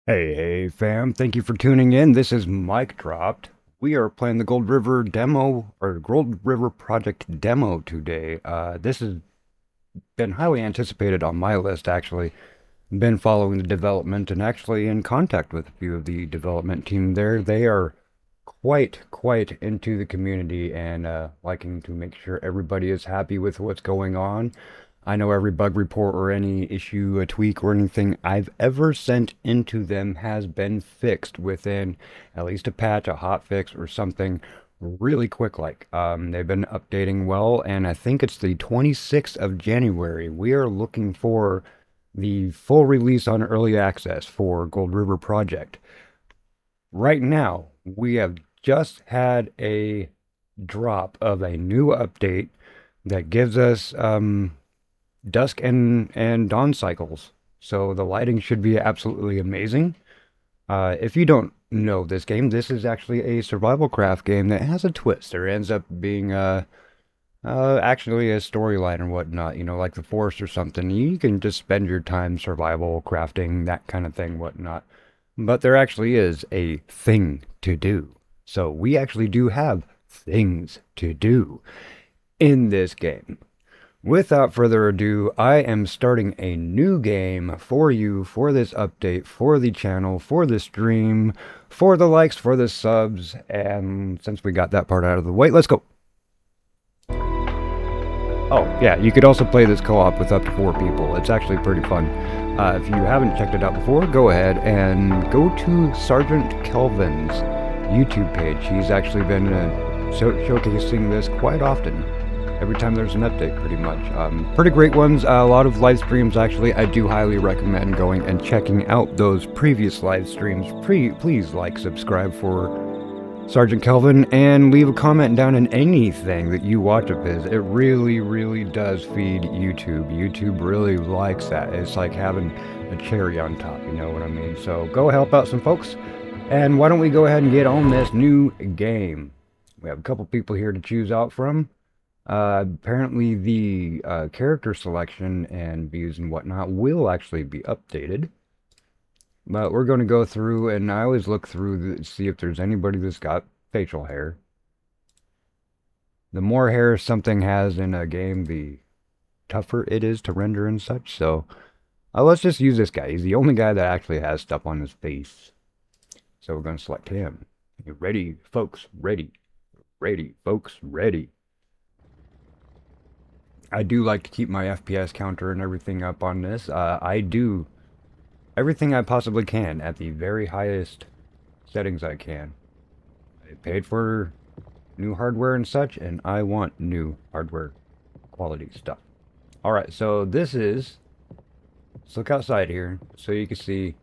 Hey fam, thank you for tuning in. This is MikeDropped. We are playing the Gold River demo, or Gold River Project demo today. This has been highly anticipated on my list, actually. Been following the development and actually in contact with a few of the development team there. They are quite into the community and liking to make sure everybody is happy with what's going on. I know every bug report or any issue, a tweak, or anything I've ever sent into them has been fixed within at least a patch, a hot fix, or something really quick like. They've been updating well, and I think it's the 26th of January. We are looking for the full release on early access for Gold River Project. Right now, we have just had a drop of a new update that gives us dusk and dawn cycles. So the lighting should be absolutely amazing. If you don't know this game, this is actually a survival craft game that has a twist. There ends up being actually a storyline and whatnot, like the Forest or something. You can just spend your time survival crafting, that kind of thing, whatnot. But there actually is a thing to do. So we actually do have things to do in this game. Without further ado, I am starting a new game for you, for this update, for the channel, for the stream, for the likes, for the subs, and since we got that part out of the way, let's go. Oh, yeah, you could also play this co-op with up to 4 people. It's actually pretty fun. If you haven't checked it out before, go ahead and go to Sergeant Kelvin's YouTube page. He's actually been showcasing this quite often. Every time there's an update, pretty much. Pretty great ones. A lot of live streams, actually. I do highly recommend going and checking out those previous live streams. Please like, subscribe for Sergeant Kelvin, and leave a comment down in anything that you watch of his. It really does feed YouTube. YouTube really likes that. It's like having a cherry on top, you know what I mean? So go help out some folks. And why don't we go ahead and get on this new game? We have a couple people here to choose out from. Apparently the character selection and views and whatnot will actually be updated. But we're going to go through, and I always look through to see if there's anybody that's got facial hair. The more hair something has in a game, the tougher it is to render and such. So let's just use this guy. He's the only guy that actually has stuff on his face. So we're going to select him. You ready, folks? Ready. Ready, folks. Ready. I do like to keep my FPS counter and everything up on this. I do everything I possibly can at the very highest settings I can. I paid for new hardware and such, and I want new hardware quality stuff. Alright, so this is... Let's look outside here so you can see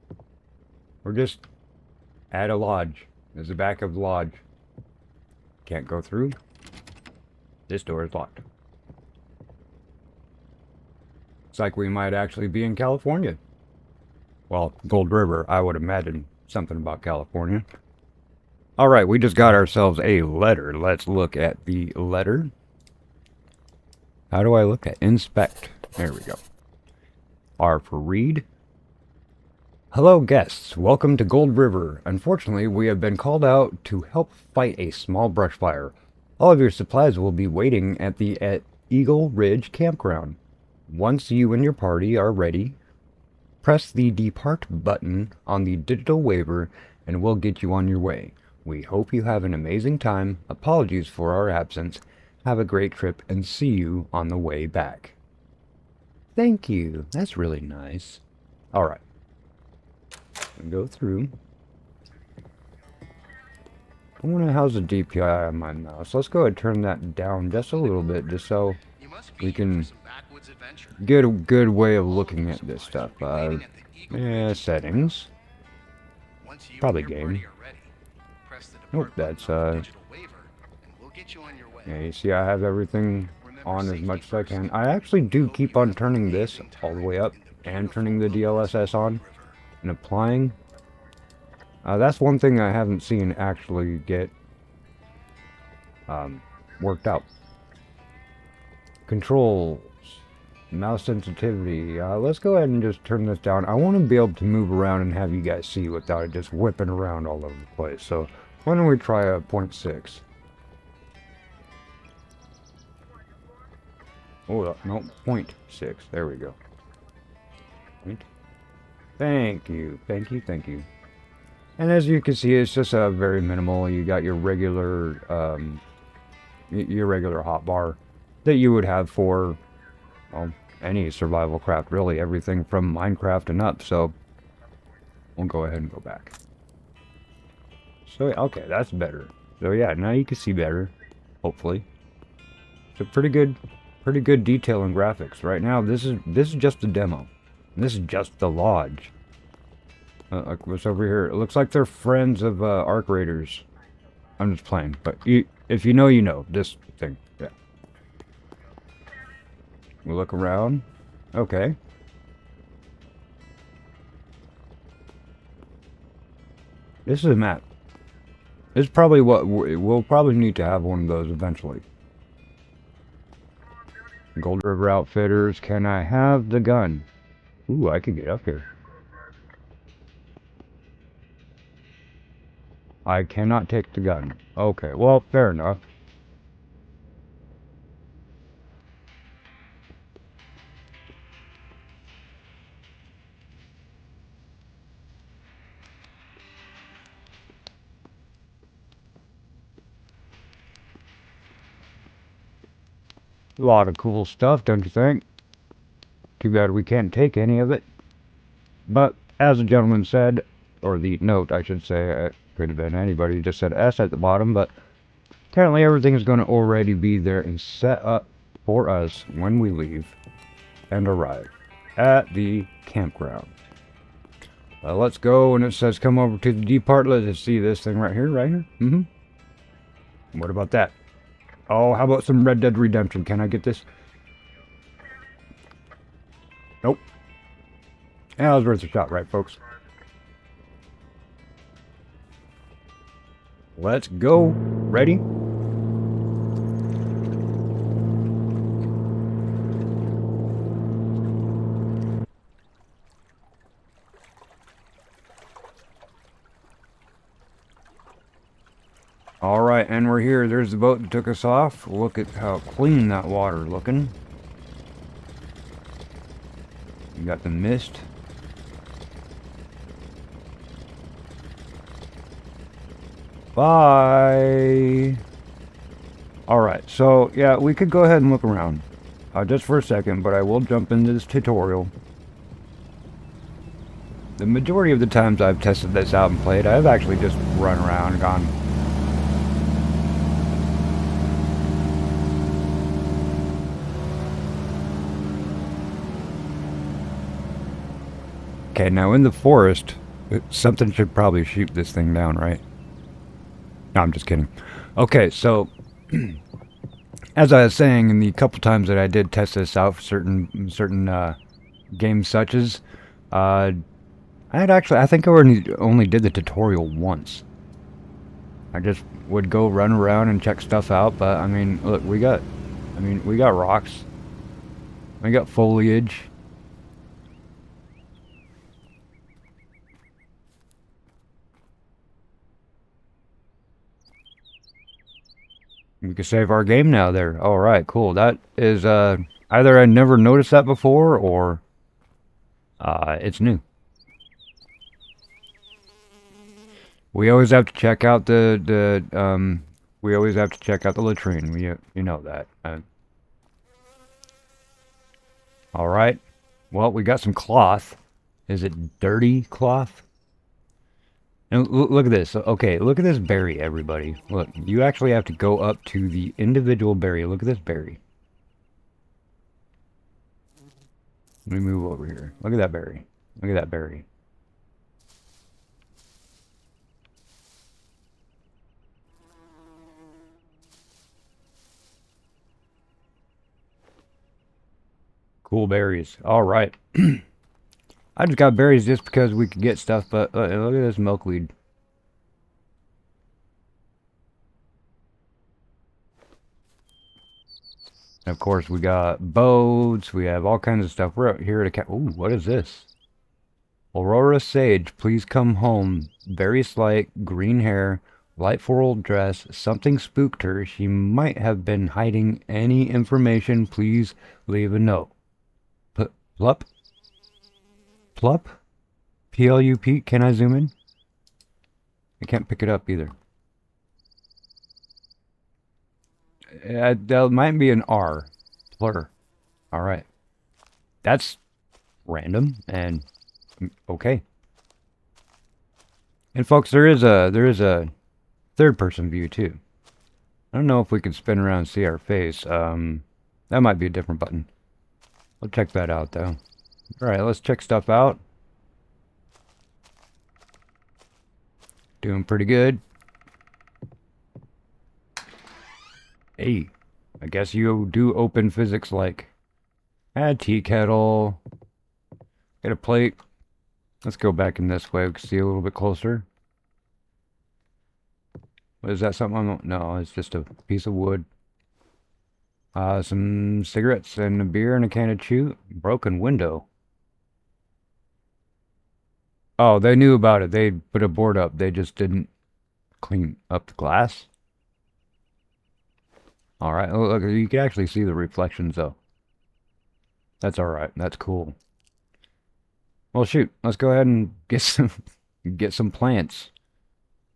we're just at a lodge. There's the back of the lodge. Can't go through. This door is locked. It's like we might actually be in California. Well, Gold River, I would imagine something about California. Alright, we just got ourselves a letter. Let's look at the letter. How do I look at inspect? There we go. R for read. Hello guests, welcome to Gold River. Unfortunately, we have been called out to help fight a small brush fire. All of your supplies will be waiting at Eagle Ridge Campground. Once you and your party are ready, press the depart button on the digital waiver and we'll get you on your way. We hope you have an amazing time. Apologies for our absence. Have a great trip and see you on the way back. Thank you. That's really nice. Alright. Go through. I wonder how's the DPI on my mouse. Let's go ahead and turn that down just a little bit just so we can get a good way of looking at this stuff. Yeah, settings. Probably game. Nope, that's yeah, you see I have everything on as much as I can. I actually do keep on turning this all the way up and turning the DLSS on and applying. That's one thing I haven't seen actually get worked out. Controls. Mouse sensitivity. Let's go ahead and just turn this down. I want to be able to move around and have you guys see without it just whipping around all over the place. So why don't we try a 0.6? Oh, no, 0.6. There we go. Point. Thank you, thank you, thank you. And as you can see, it's just a very minimal. You got your regular hotbar that you would have for, well, any survival craft, really, everything from Minecraft and up. So we'll go ahead and go back. So okay, that's better. So yeah, now you can see better, hopefully. So pretty good detail and graphics. Right now, this is just the demo. This is just the lodge. What's over here? It looks like they're friends of Arc Raiders. I'm just playing, but if you know, you know. This thing, yeah. We'll look around. Okay. This is a map. This is probably what we'll probably need to have one of those eventually. Gold River Outfitters. Can I have the gun? Ooh, I could get up here. I cannot take the gun. Okay, well, fair enough. A lot of cool stuff, don't you think? Too bad we can't take any of it. But, as the gentleman said, or the note, I should say, it could have been anybody, just said S at the bottom, but apparently everything is going to already be there and set up for us when we leave and arrive at the campground. Let's go, and it says come over to the D part. Let's see this thing right here, What about that? Oh, how about some Red Dead Redemption? Can I get this? Nope. Yeah, that was worth a shot, right, folks? Let's go. Ready? Alright, and we're here. There's the boat that took us off. Look at how clean that water looking. You got the mist. Bye! Alright, so yeah, we could go ahead and look around. Just for a second, but I will jump into this tutorial. The majority of the times I've tested this out and played, I've actually just run around and gone... Okay, now in the forest, something should probably shoot this thing down, right? No, I'm just kidding. Okay, so as I was saying, in the couple times that I did test this out for certain games such as, I think I only did the tutorial once. I just would go run around and check stuff out, but I mean, look, we got rocks, we got foliage. We can save our game now there. Alright, cool. That is, either I never noticed that before, or, it's new. We always have to check out we always have to check out the latrine. You know that. Alright. Well, we got some cloth. Is it dirty cloth? And look at this. Okay, look at this berry, everybody. Look, you actually have to go up to the individual berry. Look at this berry. Let me move over here. Look at that berry. Look at that berry. Cool berries. Alright. I just got berries just because we could get stuff, but look at this milkweed. And of course, we got boats. We have all kinds of stuff. We're out here to Ooh, what is this? Aurora Sage, please come home. Very slight, green hair, light floral dress. Something spooked her. She might have been hiding any information. Please leave a note. Plup? Plup? P-L-U-P? Can I zoom in? I can't pick it up either. That might be an R. Plur. Alright. That's random and okay. And folks, there is a third person view too. I don't know if we can spin around and see our face. That might be a different button. I'll check that out though. Alright, let's check stuff out. Doing pretty good. Hey, I guess you do open physics like tea kettle. Get a plate. Let's go back in this way. We can see a little bit closer. What is that? Something? No, it's just a piece of wood. Some cigarettes and a beer and a can of chew. Broken window. Oh, they knew about it. They put a board up. They just didn't clean up the glass. All right. Oh, look, you can actually see the reflections though. That's all right. That's cool. Well, shoot. Let's go ahead and get some plants.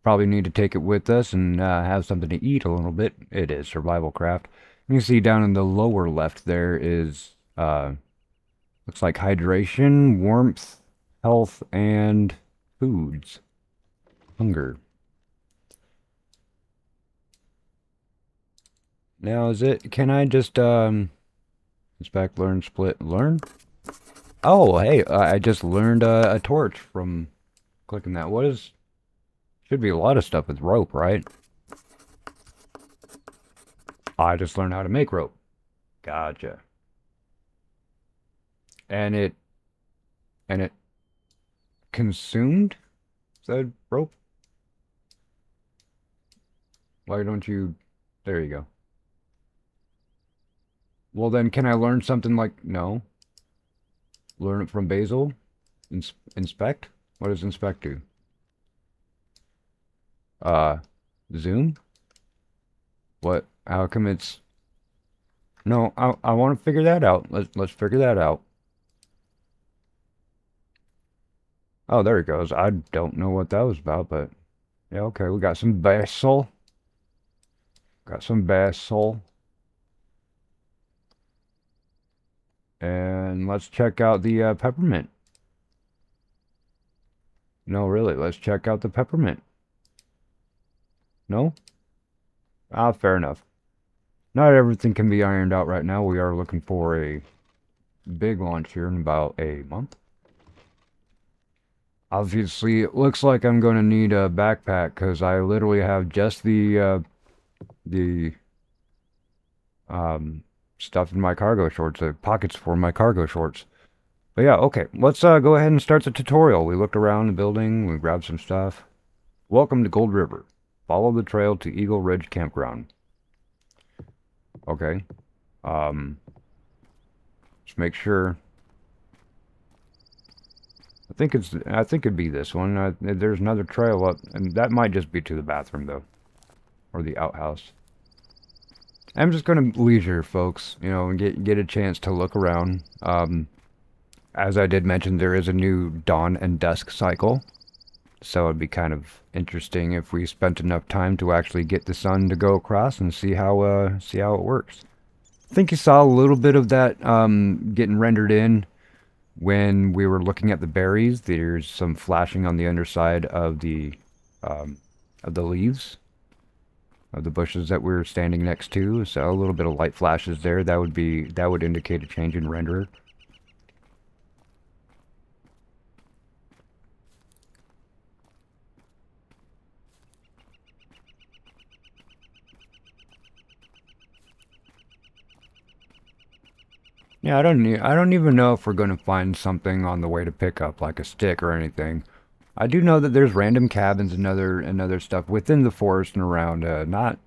Probably need to take it with us and have something to eat a little bit. It is survival craft. You can see down in the lower left there is looks like hydration, warmth, health, and foods. Hunger. Now is it, can I just inspect, learn, split, learn? Oh, hey, I just learned a torch from clicking that. What is, should be a lot of stuff with rope, right? I just learned how to make rope. Gotcha. And it consumed said rope? Why don't you, there you go. Well then, can I learn something like, no. Learn it from Basil? Inspect? What does inspect do? Zoom? What? How come it's... No, I want to figure that out. Let's figure that out. Oh, there it goes. I don't know what that was about, but... Yeah, okay, we got some basil. Got some basil. And let's check out the peppermint. No, really, let's check out the peppermint. No? Ah, fair enough. Not everything can be ironed out right now. We are looking for a big launch here in about a month. Obviously, it looks like I'm going to need a backpack because I literally have just the stuff in my cargo shorts, the pockets for my cargo shorts. But yeah, okay, let's go ahead and start the tutorial. We looked around the building, we grabbed some stuff. Welcome to Gold River. Follow the trail to Eagle Ridge Campground. Okay. Just make sure. I think it'd be this one. There's another trail up, and that might just be to the bathroom though, or the outhouse. I'm just gonna leisure, folks, you know, and get a chance to look around. As I did mention, there is a new dawn and dusk cycle, so it'd be kind of interesting if we spent enough time to actually get the sun to go across and see how it works. I think you saw a little bit of that getting rendered in when we were looking at the berries. There's some flashing on the underside of the leaves of the bushes that we're standing next to. So a little bit of light flashes there. That would indicate a change in render. Yeah, I don't even know if we're going to find something on the way to pick up, like a stick or anything. I do know that there's random cabins and other stuff within the forest and around, not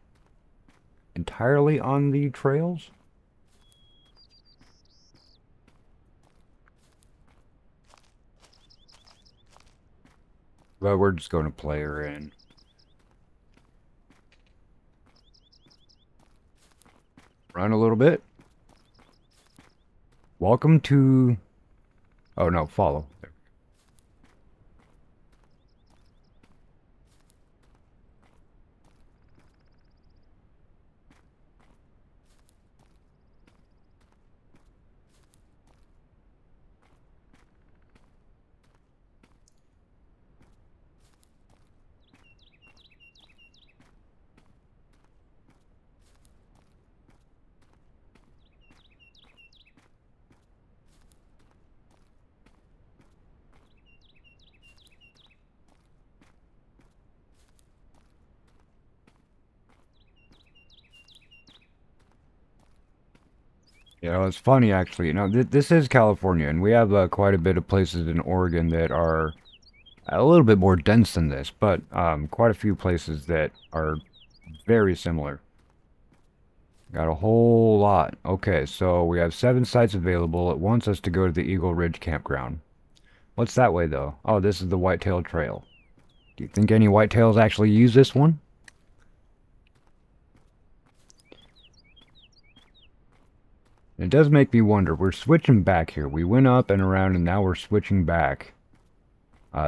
entirely on the trails. But we're just going to play her in. Run a little bit. Welcome to... Oh, no, follow. There. You know, it's funny actually. You know, this is California, and we have quite a bit of places in Oregon that are a little bit more dense than this, but quite a few places that are very similar. Got a whole lot. Okay, so we have 7 sites available. It wants us to go to the Eagle Ridge campground. What's that way, though? Oh, this is the Whitetail Trail. Do you think any whitetails actually use this one? It does make me wonder. We're switching back here. We went up and around, and now we're switching back.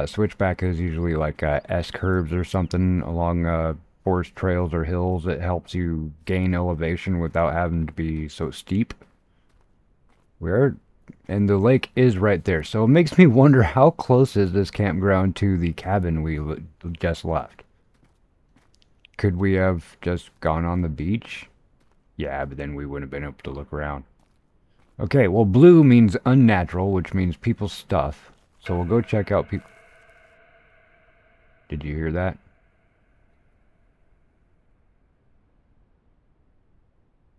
Switchback is usually like S-curves or something along forest trails or hills. It helps you gain elevation without having to be so steep. And the lake is right there. So it makes me wonder, how close is this campground to the cabin we just left? Could we have just gone on the beach? Yeah, but then we wouldn't have been able to look around. Okay, well, blue means unnatural, which means people's stuff. So we'll go check out people. Did you hear that?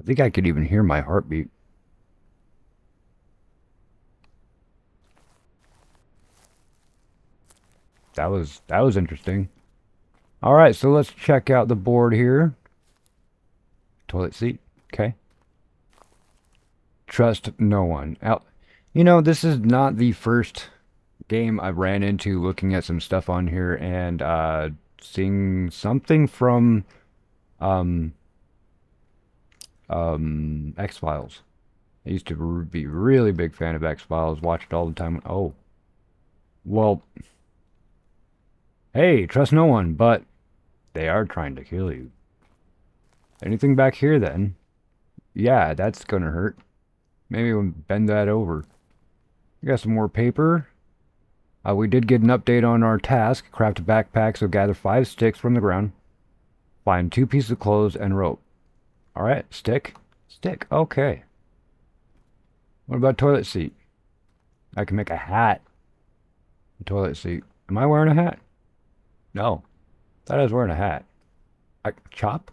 I think I could even hear my heartbeat. That was interesting. All right, so let's check out the board here. Toilet seat. Okay. Trust no one. You know, this is not the first game I've ran into looking at some stuff on here and seeing something from X-Files. I used to be a really big fan of X-Files, watch it all the time. Oh, well, hey, trust no one, but they are trying to kill you. Anything back here then? Yeah, that's gonna hurt. Maybe we'll bend that over. We got some more paper. We did get an update on our task. Craft a backpack, so gather 5 sticks from the ground. Find 2 pieces of clothes and rope. Alright, stick. Stick, okay. What about toilet seat? I can make a hat. A toilet seat. Am I wearing a hat? No. Thought I was wearing a hat. Chop?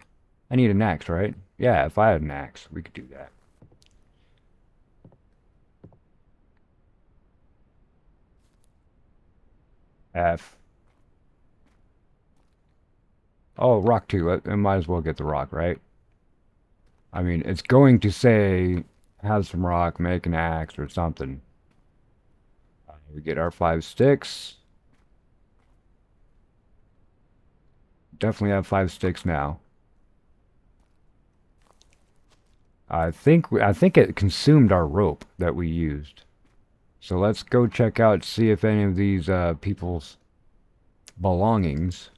I need an axe, right? Yeah, if I had an axe, we could do that. F. Oh, rock 2. I might as well get the rock, right? I mean, it's going to say, have some rock, make an axe or something. We get our 5 sticks. Definitely have 5 sticks now. I think it consumed our rope that we used. So let's go check out, see if any of these people's belongings.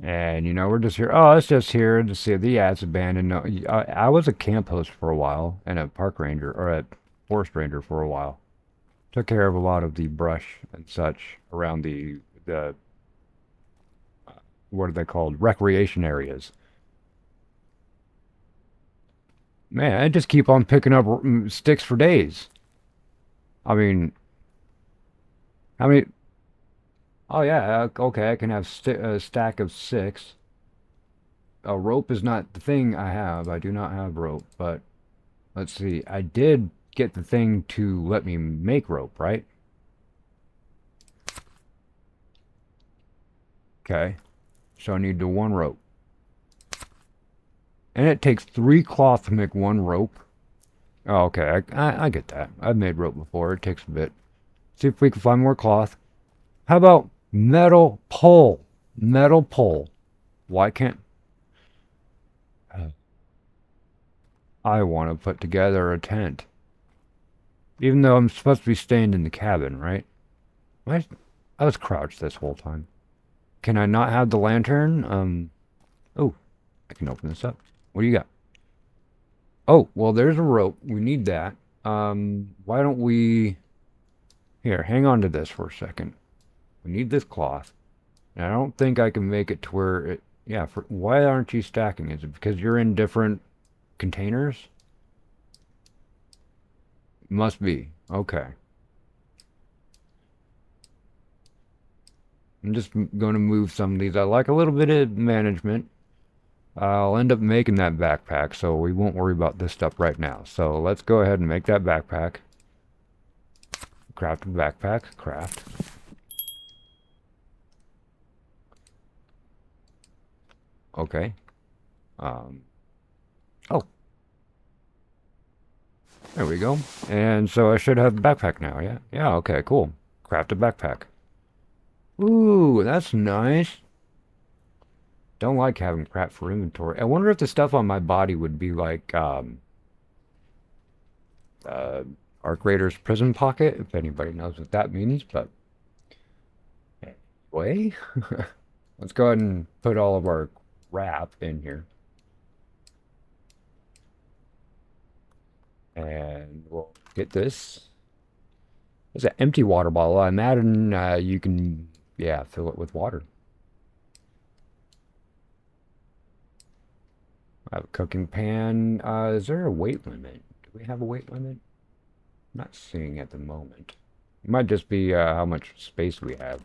And, you know, we're just here. Oh, it's just here to see. Yeah, it's abandoned. No, I was a camp host for a while and a park ranger, or a forest ranger for a while. Took care of a lot of the brush and such around the what are they called? Recreation areas. Man, I just keep on picking up sticks for days. I mean, how many? Oh yeah, okay, I can have a stack of 6. A rope is not the thing I have. I do not have rope, but let's see. I did get the thing to let me make rope, right? Okay, so I need the 1 rope. And it takes 3 cloth to make 1 rope. Oh, okay, I get that. I've made rope before. It takes a bit. See if we can find more cloth. How about metal pole? Metal pole. Why can't I want to put together a tent? Even though I'm supposed to be staying in the cabin, right? Why? I was crouched this whole time. Can I not have the lantern? Oh, I can open this up. What do you got? Oh, well, there's a rope. We need that. Why don't we... Here, hang on to this for a second. We need this cloth. And I don't think I can make it to where it... Yeah, why aren't you stacking? Is it because you're in different containers? Must be. Okay. I'm just going to move some of these. I like a little bit of management. I'll end up making that backpack, so we won't worry about this stuff right now. So let's go ahead and make that backpack. Craft a backpack. Craft. Okay. Oh. There we go. And so I should have a backpack now, yeah? Yeah, okay, cool. Craft a backpack. Ooh, that's nice. Don't like having crap for inventory. I wonder if the stuff on my body would be like, Arc Raiders prison pocket, if anybody knows what that means, but anyway, let's go ahead and put all of our crap in here. And we'll get this. It's an empty water bottle. I imagine you can, yeah, fill it with water. I have a cooking pan. Is there a weight limit? Do we have a weight limit? I'm not seeing at the moment. It might just be how much space we have.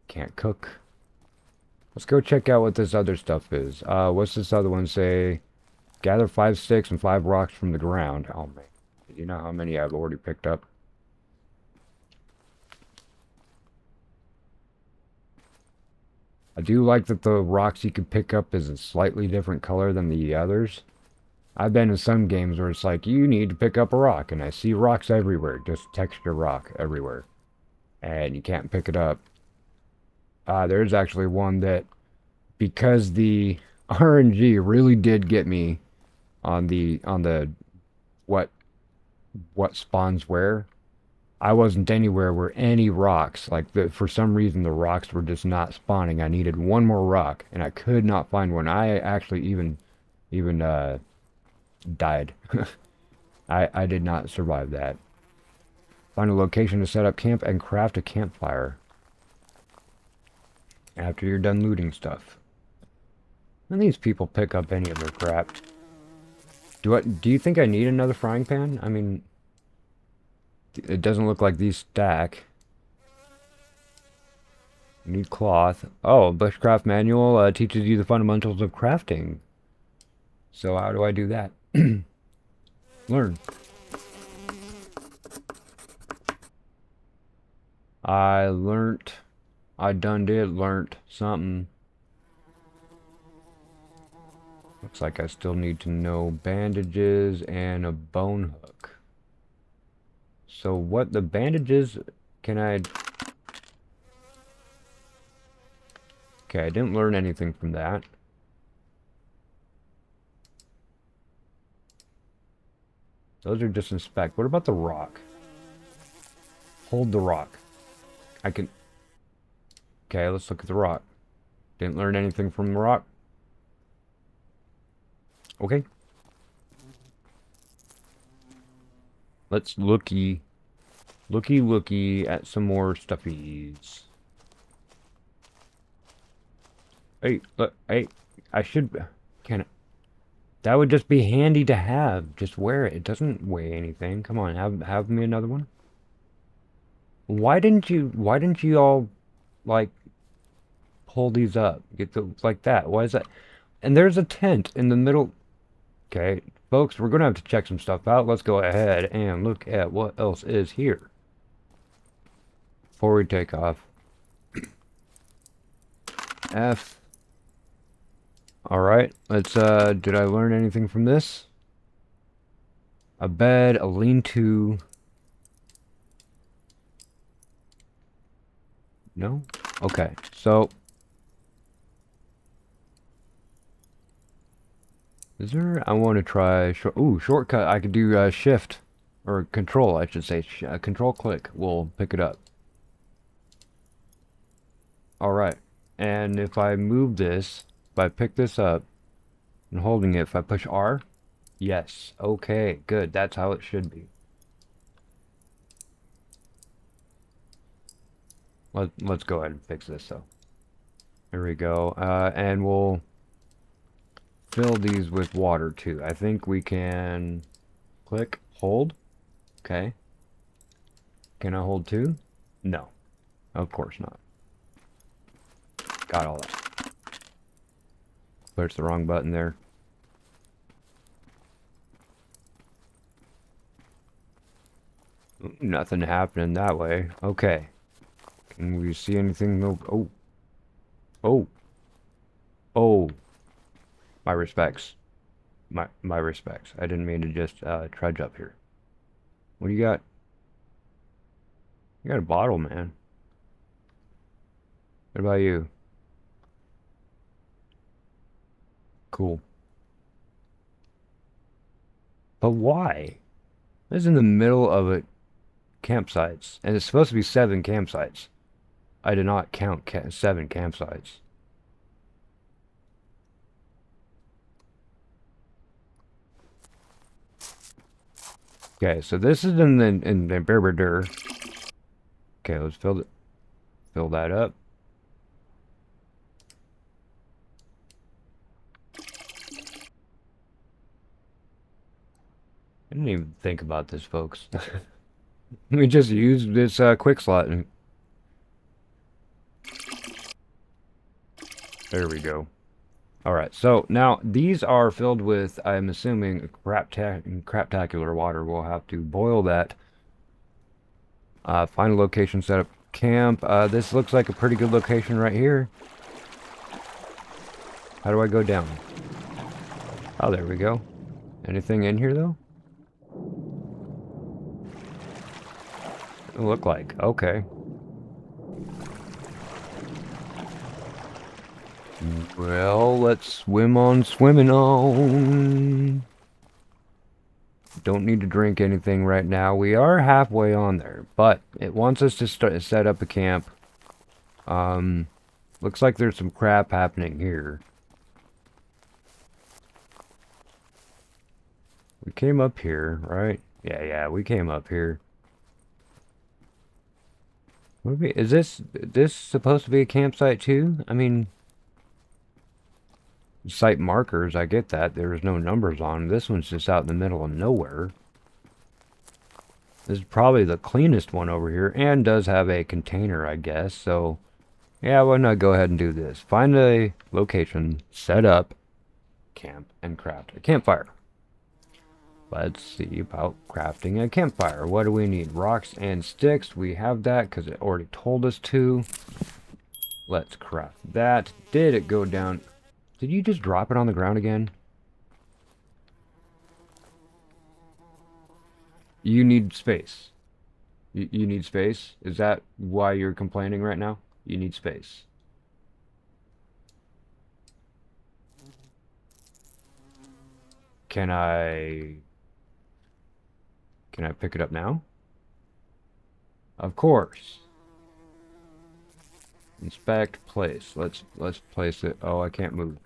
Can't cook. Let's go check out what this other stuff is. What's this other one say? Gather 5 sticks and 5 rocks from the ground. Oh man, do you know how many I've already picked up? I do like that the rocks you can pick up is a slightly different color than the others. I've been in some games where it's like, you need to pick up a rock, and I see rocks everywhere, just texture rock everywhere. And you can't pick it up. There's actually one that, because the RNG really did get me on the what spawns where, I wasn't anywhere where any rocks, like for some reason the rocks were just not spawning. I needed one more rock and I could not find one. I actually even died. I did not survive that. Find a location to set up camp and craft a campfire after you're done looting stuff. When these people pick up any of their crap. Do you think I need another frying pan? I mean, it doesn't look like these stack. Need cloth. Oh, Bushcraft Manual teaches you the fundamentals of crafting. So how do I do that? Learn. I learnt. I done did learnt something. Looks like I still need to know bandages and a bone hook. So what the bandages can I... Okay, I didn't learn anything from that. Those are just inspect. What about the rock? Hold the rock. I can... Okay, let's look at the rock. Didn't learn anything from the rock. Okay. Let's looky at some more stuffies. Hey, look, hey, I should... Can it... That would just be handy to have. Just wear it. It doesn't weigh anything. Come on, have me another one. Why didn't you all, like, pull these up? Get the, like that. Why is that? And there's a tent in the middle. Okay, folks, we're gonna have to check some stuff out. Let's go ahead and look at what else is here before we take off. F. Alright, let's, did I learn anything from this? A bed, a lean-to, No? Okay, so... Is there... I want to try... Ooh, shortcut. I could do shift. Or control, I should say. Control click will pick it up. Alright. And if I move this, if I pick this up and holding it, if I push R, yes. Okay, good. That's how it should be. Let's go ahead and fix this though. There we go. And we'll fill these with water too. I think we can click, hold. Okay. Can I hold two? No. Of course not. Got all that. Push the wrong button there. Nothing happening that way. Okay. Can we see anything? No. Oh. Oh. Oh. My respects. My respects. I didn't mean to just trudge up here. What do you got? You got a bottle, man. What about you? Cool. But why? This is in the middle of a campsites, and it's supposed to be 7 campsites. I did not count 7 campsites. Okay, so this is in the Berber. Okay, let's fill that up. I didn't even think about this, folks. Let me just use this quick slot and there we go. Alright, so now these are filled with, I'm assuming, craptacular water. We'll have to boil that. Find a location, set up camp. This looks like a pretty good location right here. How do I go down? Oh, there we go. Anything in here, though? It look like. Okay. Well, let's swim on swimming on. Don't need to drink anything right now. We are halfway on there, but it wants us to set up a camp. Looks like there's some crap happening here. We came up here, right? Yeah, we came up here. Is this supposed to be a campsite too? I mean, site markers, I get that. There's no numbers on them. This one's just out in the middle of nowhere. This is probably the cleanest one over here, and does have a container, I guess. So, yeah, why not go ahead and do this? Find a location, set up, camp, and craft a campfire. Let's see about crafting a campfire. What do we need? Rocks and sticks. We have that because it already told us to. Let's craft that. Did it go down? Did you just drop it on the ground again? You need space. You need space? Is that why you're complaining right now? You need space. Can I pick it up now? Of course. Inspect, place. Let's place it. Oh, I can't move.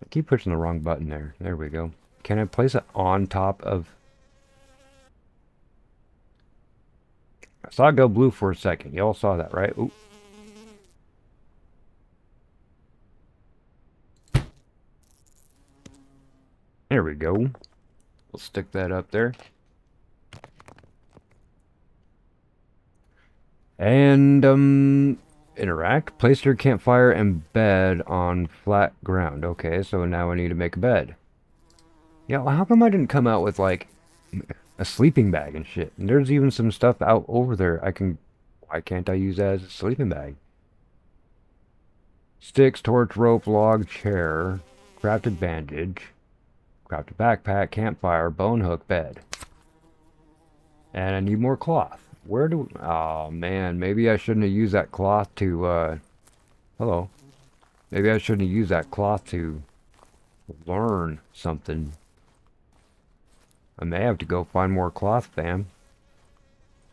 I keep pushing the wrong button there. There we go. Can I place it on top of... I saw it go blue for a second. Y'all saw that, right? Ooh. There we go. We'll stick that up there. And, interact. Place your campfire and bed on flat ground. Okay, so now I need to make a bed. Yeah, well, how come I didn't come out with, like, a sleeping bag and shit? And there's even some stuff out over there. Why can't I use that as a sleeping bag? Sticks, torch, rope, log, chair, crafted bandage, crafted backpack, campfire, bone hook, bed. And I need more cloth. Where do... Oh, man. Maybe I shouldn't have used that cloth to, Hello. Maybe I shouldn't have used that cloth to learn something. I may have to go find more cloth, fam.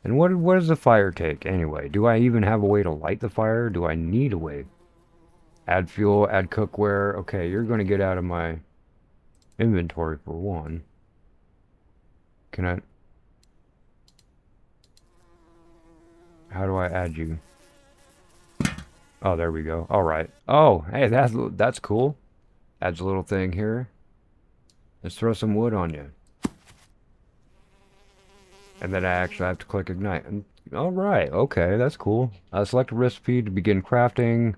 And what does the fire take, anyway? Do I even have a way to light the fire? Do I need a way? Add fuel, add cookware. Okay, you're going to get out of my inventory for one. Can I... How do I add you? Oh, there we go. All right. Oh, hey, that's cool. Adds a little thing here. Let's throw some wood on you. And then I actually have to click ignite. And, all right. Okay, that's cool. Select a recipe to begin crafting.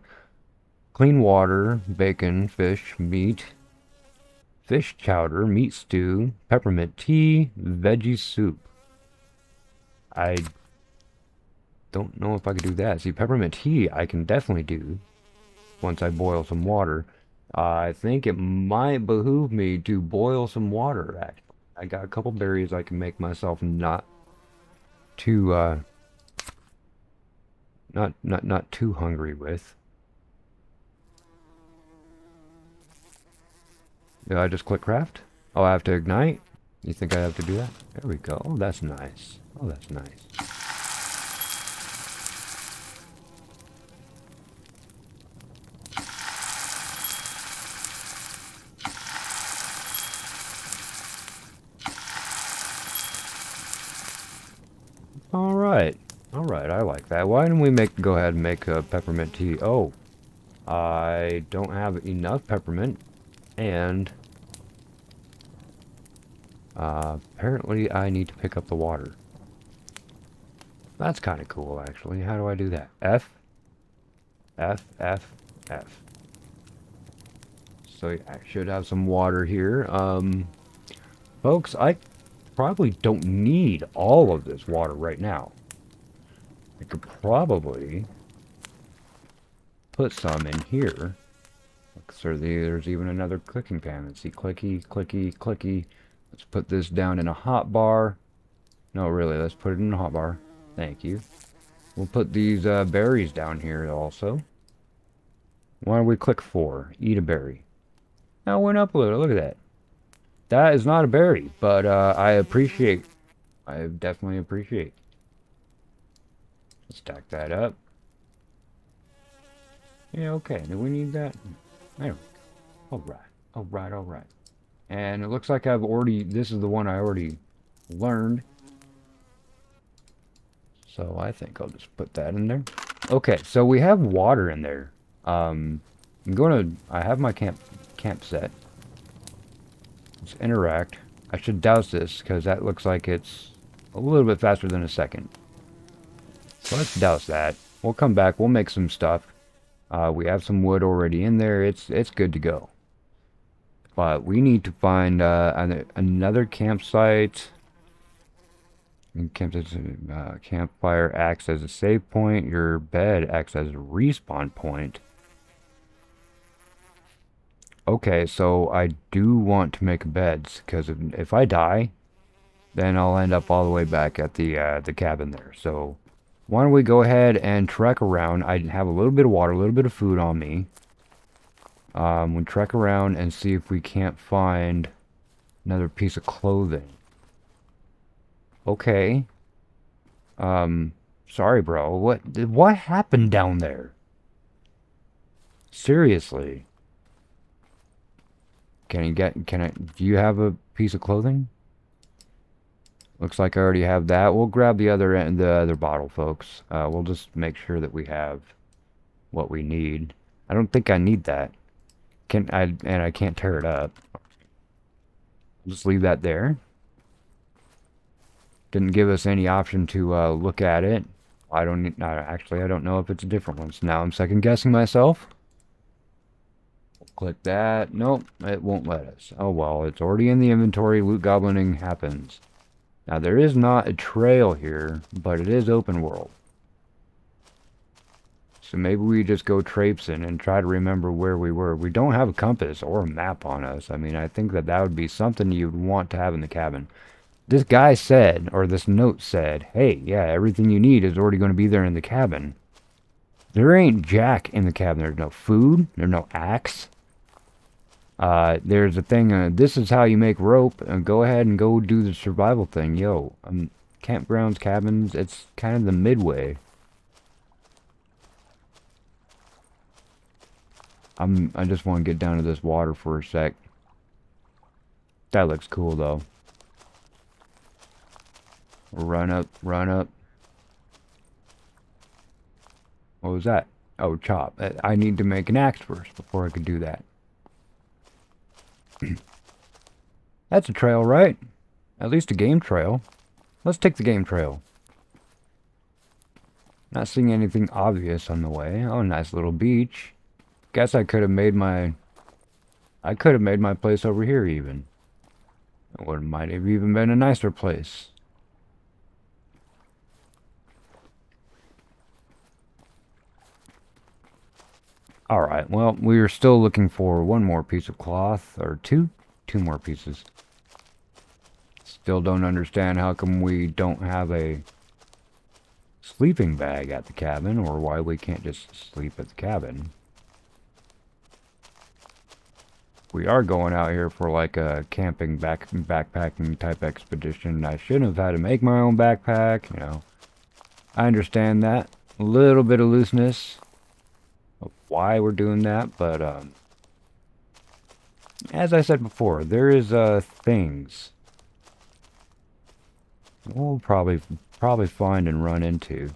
Clean water, bacon, fish, meat, fish chowder, meat stew, peppermint tea, veggie soup. I don't know if I could do that. See, peppermint tea I can definitely do once I boil some water. I think it might behoove me to boil some water, actually. I got a couple berries I can make myself not too, not too hungry with. Do I just click craft? Oh, I have to ignite? You think I have to do that? There we go. Oh, that's nice. Oh, that's nice. Alright. Alright, I like that. Why don't we go ahead and make a peppermint tea? Oh, I don't have enough peppermint. And apparently I need to pick up the water. That's kind of cool, actually. How do I do that? F, F, F, F. So I should have some water here. Folks, I probably don't need all of this water right now. I could probably put some in here. So there's even another cooking pan. Let's see, clicky, clicky, clicky. Let's put this down in a hot bar. No, really, let's put it in a hot bar. Thank you. We'll put these berries down here also. Why don't we click 4? Eat a berry. Now it went up a little. Look at that. That is not a berry, but I appreciate. I definitely appreciate. Stack that up. Yeah, okay. Do we need that? There we go. Alright. Alright, alright. And it looks like I've already... This is the one I already learned. So I think I'll just put that in there. Okay, so we have water in there. I'm gonna... I have my camp set. Let's interact. I should douse this, because that looks like it's a little bit faster than a second. So let's douse that. We'll come back. We'll make some stuff. We have some wood already in there. It's good to go. But we need to find another campsite. Campfire acts as a save point. Your bed acts as a respawn point. Okay, so I do want to make beds, because if I die, then I'll end up all the way back at the cabin there. So why don't we go ahead and trek around. I have a little bit of water, a little bit of food on me. We'll trek around and see if we can't find another piece of clothing. Okay. Sorry, bro. What happened down there? Seriously. Do you have a piece of clothing? Looks like I already have that. We'll grab the other bottle, folks. We'll just make sure that we have what we need. I don't think I need that. And I can't tear it up. I'll just leave that there. Didn't give us any option to look at it. Actually, I don't know if it's a different one. So now I'm second guessing myself. Click that. Nope, it won't let us. Oh well, it's already in the inventory. Loot goblining happens. Now there is not a trail here, but it is open world. So maybe we just go traipsing and try to remember where we were. We don't have a compass or a map on us. I mean, I think that would be something you'd want to have in the cabin. This guy said, or this note said, hey, yeah, everything you need is already going to be there in the cabin. There ain't jack in the cabin. There's no food. There's no axe. There's a thing, this is how you make rope, and go ahead and go do the survival thing. Yo, campgrounds, cabins, it's kind of the midway. I just want to get down to this water for a sec. That looks cool, though. Run up, run up. What was that? Oh, chop. I need to make an axe first before I could do that. That's a trail, right? At least a game trail. Let's take the game trail. Not seeing anything obvious on the way. Oh, nice little beach. Guess I could have made my... I could have made my place over here, even. Or it might have even been a nicer place. Alright, well, we are still looking for one more piece of cloth, or two more pieces. Still don't understand how come we don't have a sleeping bag at the cabin, or why we can't just sleep at the cabin. We are going out here for like a camping backpacking type expedition. I shouldn't have had to make my own backpack, you know. I understand that. A little bit of looseness of why we're doing that, but as I said before, there is things we'll probably find and run into.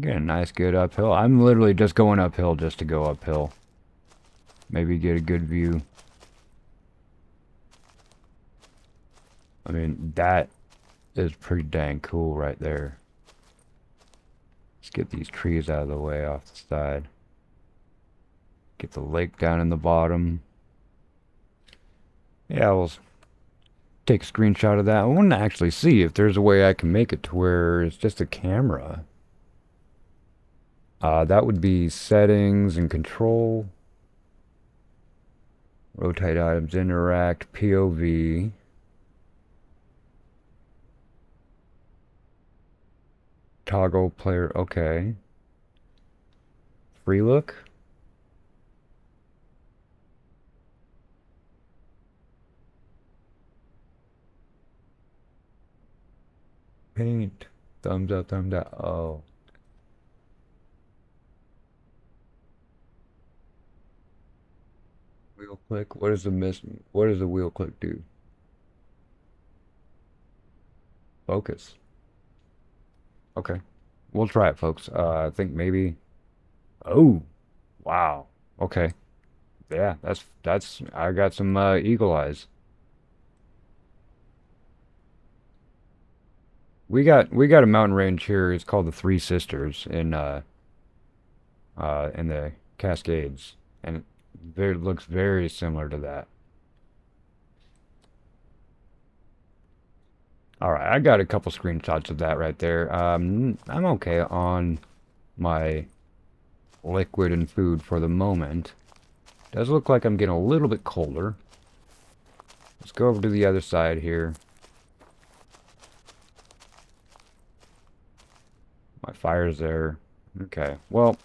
Get a nice good uphill. I'm literally just going uphill just to go uphill. Maybe get a good view. I mean, that is pretty dang cool right there. Let's get these trees out of the way off the side. Get the lake down in the bottom. Yeah, we'll take a screenshot of that. I want to actually see if there's a way I can make it to where it's just a camera. That would be settings and control. Rotate items, interact, POV. Toggle player, okay. Free look. Paint. Thumbs up, thumbs down. Oh. Wheel click. What does the wheel click do? Focus. Okay. We'll try it, folks. I think maybe. Oh. Wow. Okay. Yeah, that's I got some eagle eyes. We got a mountain range here. It's called the Three Sisters in the Cascades, and it looks very similar to that. All right, I got a couple screenshots of that right there. I'm okay on my liquid and food for the moment. Does look like I'm getting a little bit colder. Let's go over to the other side here. My fire's there. Okay, well,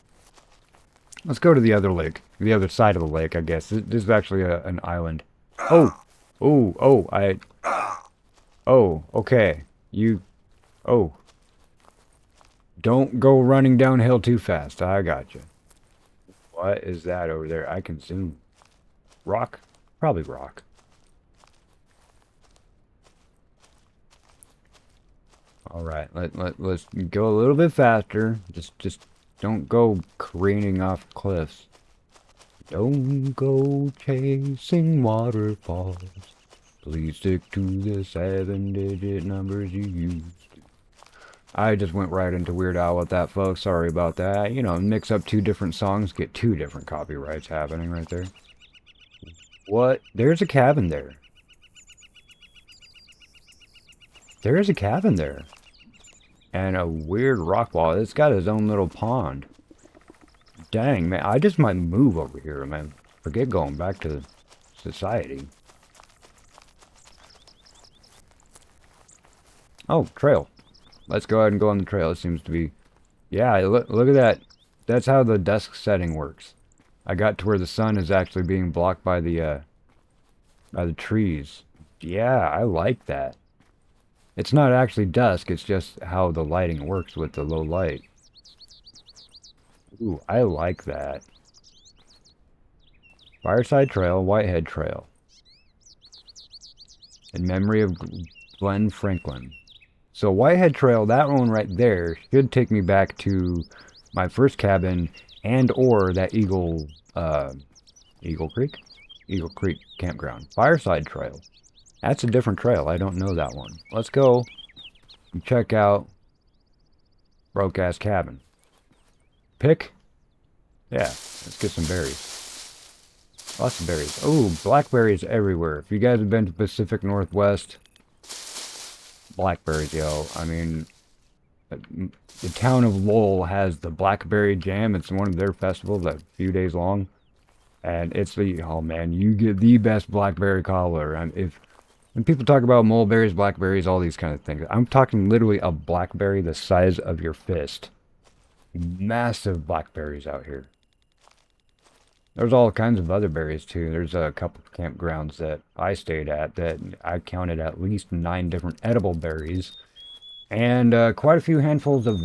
let's go to the other lake. The other side of the lake, I guess. This is actually an island. Oh! Oh, okay. Oh. Don't go running downhill too fast. I got you. What is that over there? I can zoom. Rock? Probably rock. Alright, let's go a little bit faster. Just don't go careening off cliffs. Don't go chasing waterfalls. Please stick to the 7-digit numbers you used. I just went right into Weird Al with that, folks. Sorry about that. You know, mix up two different songs, get two different copyrights happening right there. What? There's a cabin there. There is a cabin there. And a weird rock wall. It's got its own little pond. Dang, man. I just might move over here, man. Forget going back to society. Oh, trail. Let's go ahead and go on the trail. It seems to be... Yeah, look at that. That's how the dusk setting works. I got to where the sun is actually being blocked by the trees. Yeah, I like that. It's not actually dusk, it's just how the lighting works with the low light. Ooh, I like that. Fireside Trail, Whitehead Trail. In memory of Glenn Franklin. So Whitehead Trail, that one right there, should take me back to my first cabin and or that Eagle Creek? Eagle Creek campground. Fireside Trail. That's a different trail. I don't know that one. Let's go and check out Broke Ass Cabin. Pick? Yeah, let's get some berries. Lots of berries. Oh, blackberries everywhere. If you guys have been to Pacific Northwest, blackberries, yo. I mean, the town of Lowell has the Blackberry Jam. It's one of their festivals that's a few days long. And it's the, oh man, you get the best blackberry cobbler. And when people talk about mulberries, blackberries, all these kind of things, I'm talking literally a blackberry the size of your fist. Massive blackberries out here. There's all kinds of other berries too. There's a couple of campgrounds that I stayed at that I counted at least 9 different edible berries. And quite a few handfuls of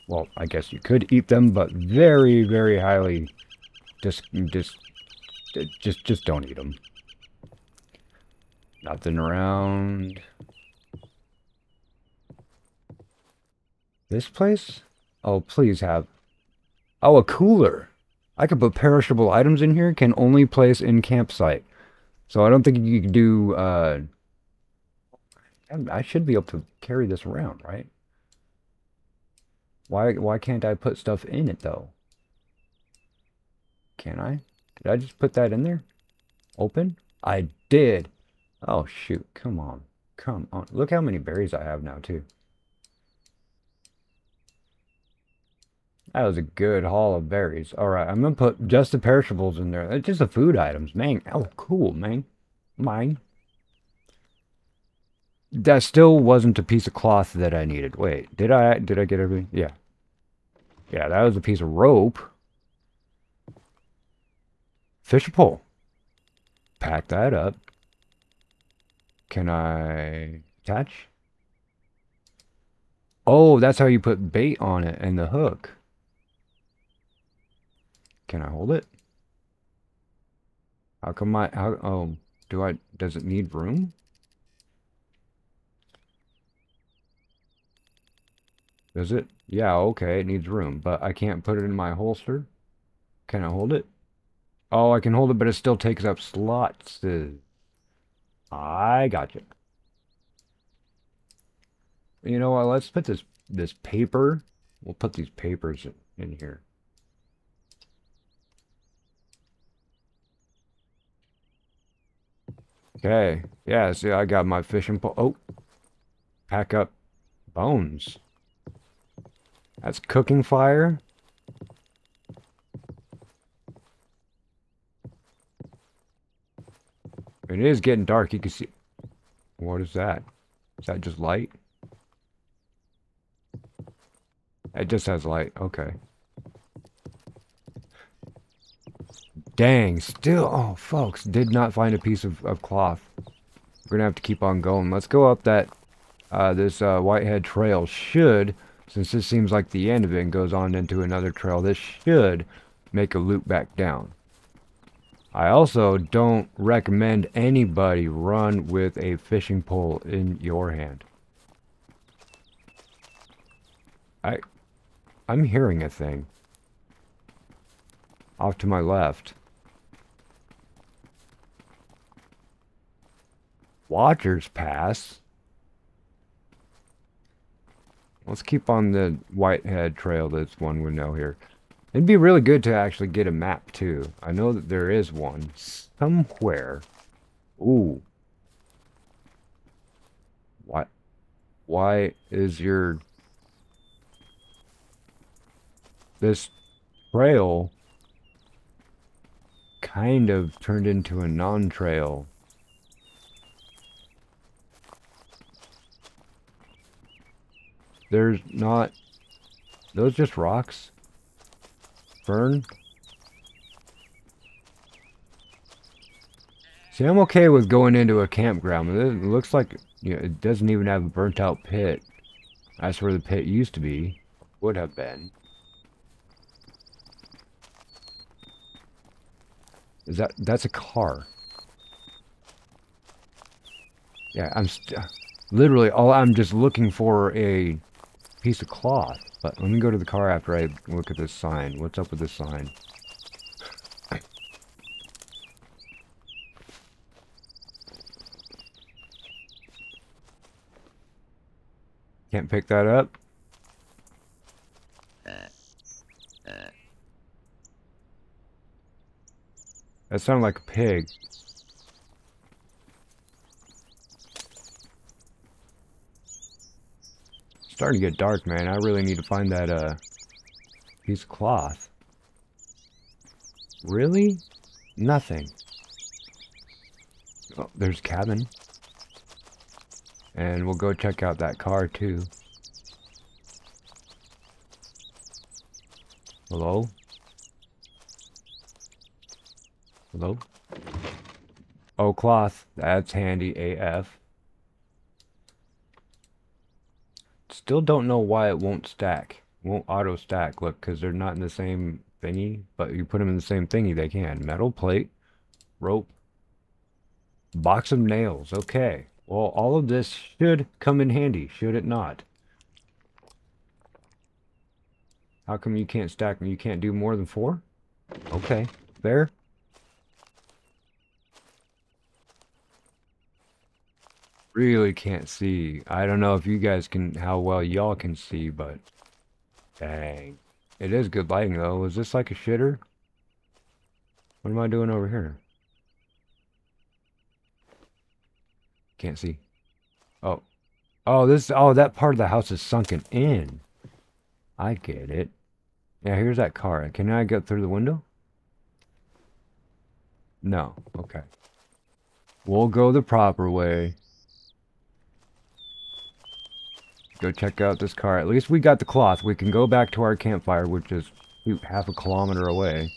well, I guess you could eat them, but very, very highly just don't eat them. Nothing around this place? Oh, please have. Oh, a cooler. I could put perishable items in here, can only place in campsite. So I don't think you can do, I should be able to carry this around, right? Why can't I put stuff in it, though? Can I? Did I just put that in there? Open? I did. Oh, shoot. Come on. Come on. Look how many berries I have now, too. That was a good haul of berries. Alright, I'm gonna put just the perishables in there. It's just the food items, man. Oh, cool, man. Mine. That still wasn't a piece of cloth that I needed. Wait, did I get everything? Yeah. Yeah, that was a piece of rope. Fish pole. Pack that up. Can I attach? Oh, that's how you put bait on it and the hook. Can I hold it? How come oh, does it need room? Does it? Yeah, okay, it needs room, but I can't put it in my holster. Can I hold it? Oh, I can hold it, but it still takes up slots. I got you. You know what? Let's put this paper. We'll put these papers in here. Okay. Yeah, see, I got my fishing pole. Oh, pack up bones. That's cooking fire. It is getting dark. You can see. What is that? Is that just light? It just has light. Okay. Dang. Still. Oh, folks. Did not find a piece of cloth. We're gonna have to keep on going. Let's go up that this Whitehead Trail. Since this seems like the end of it and goes on into another trail, this should make a loop back down. I also don't recommend anybody run with a fishing pole in your hand. I'm hearing a thing. Off to my left. Watchers pass. Let's keep on the Whitehead Trail. That's one we know here. It'd be really good to actually get a map, too. I know that there is one somewhere. Ooh. What? Why is this trail kind of turned into a non-trail? There's not... Those just rocks? Fern? See, I'm okay with going into a campground. It looks like, you know, it doesn't even have a burnt out pit. That's where the pit used to be. Would have been. That's a car. Yeah, literally I'm just looking for a piece of cloth. But let me go to the car after I look at this sign. What's up with this sign? Can't pick that up. That sounded like a pig. It's starting to get dark, man. I really need to find that piece of cloth. Really? Nothing. Oh, there's a cabin. And we'll go check out that car too. Hello? Hello? Oh, cloth. That's handy AF. Still don't know why it won't stack. Won't auto stack. Look, because they're not in the same thingy. But you put them in the same thingy, they can. Metal plate. Rope. Box of nails. Okay. Well, all of this should come in handy, should it not? How come you can't stack them? You can't do more than 4? Okay. Fair. Really can't see. I don't know if you guys can, how well y'all can see, but dang. It is good lighting though. Is this like a shitter? What am I doing over here? Can't see. Oh. Oh, that part of the house is sunken in. I get it. Yeah, here's that car. Can I get through the window? No. Okay. We'll go the proper way. Go check out this car. At least we got the cloth. We can go back to our campfire, which is half a kilometer away.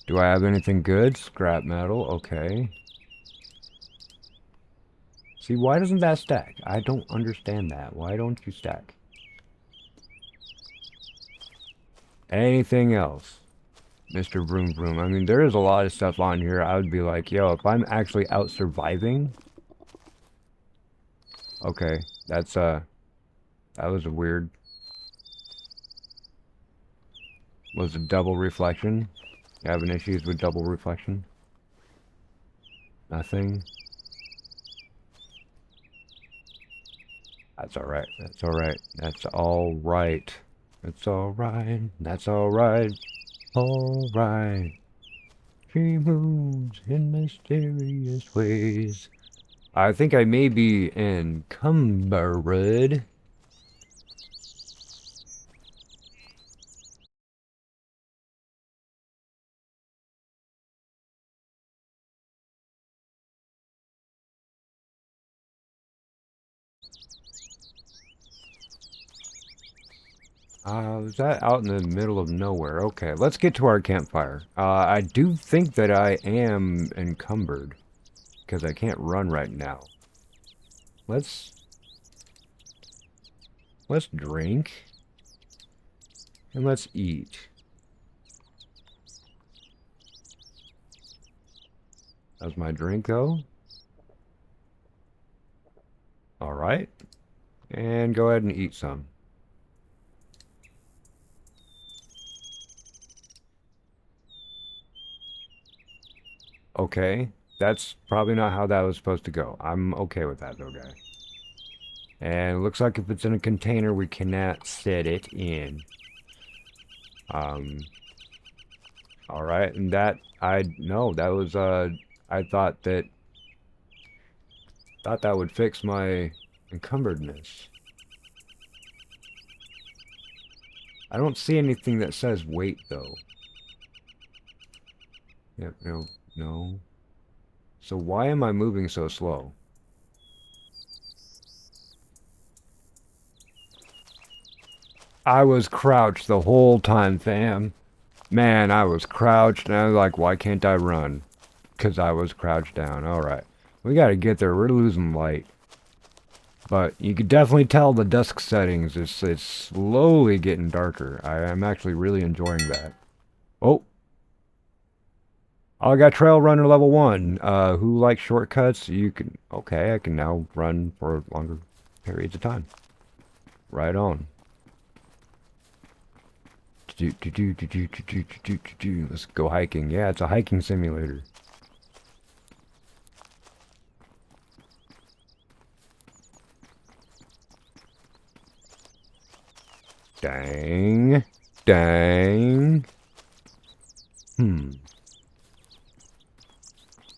Do I have anything good? Scrap metal. Okay. See, why doesn't that stack? I don't understand that. Why don't you stack? Anything else? Mr. Vroom Vroom. I mean, there is a lot of stuff on here. I would be like, yo, if I'm actually out surviving... Okay, that was a weird... Was it double reflection? You having issues with double reflection? Nothing? That's alright. That's alright. That's alright. It's alright. That's alright. Alright. She moves in mysterious ways. I think I may be encumbered. Is that out in the middle of nowhere? Okay, let's get to our campfire. I do think that I am encumbered. Because I can't run right now. Let's drink. And let's eat. How's my drink though? Alright. And go ahead and eat some. Okay. That's probably not how that was supposed to go. I'm okay with that though, guys. And it looks like if it's in a container, we cannot set it in. Alright, and that, no, that was, I thought that would fix my encumberedness. I don't see anything that says wait, though. Yep, no, no. So why am I moving so slow? I was crouched the whole time, fam. Man, I was crouched, and I was like, why can't I run? Because I was crouched down. Alright. We gotta get there. We're losing light. But you could definitely tell the dusk settings. It's slowly getting darker. I'm actually really enjoying that. Oh. I got Trail Runner level 1. Who likes shortcuts? You can... Okay, I can now run for longer periods of time. Right on. Let's go hiking. Yeah, it's a hiking simulator. Dang. Dang.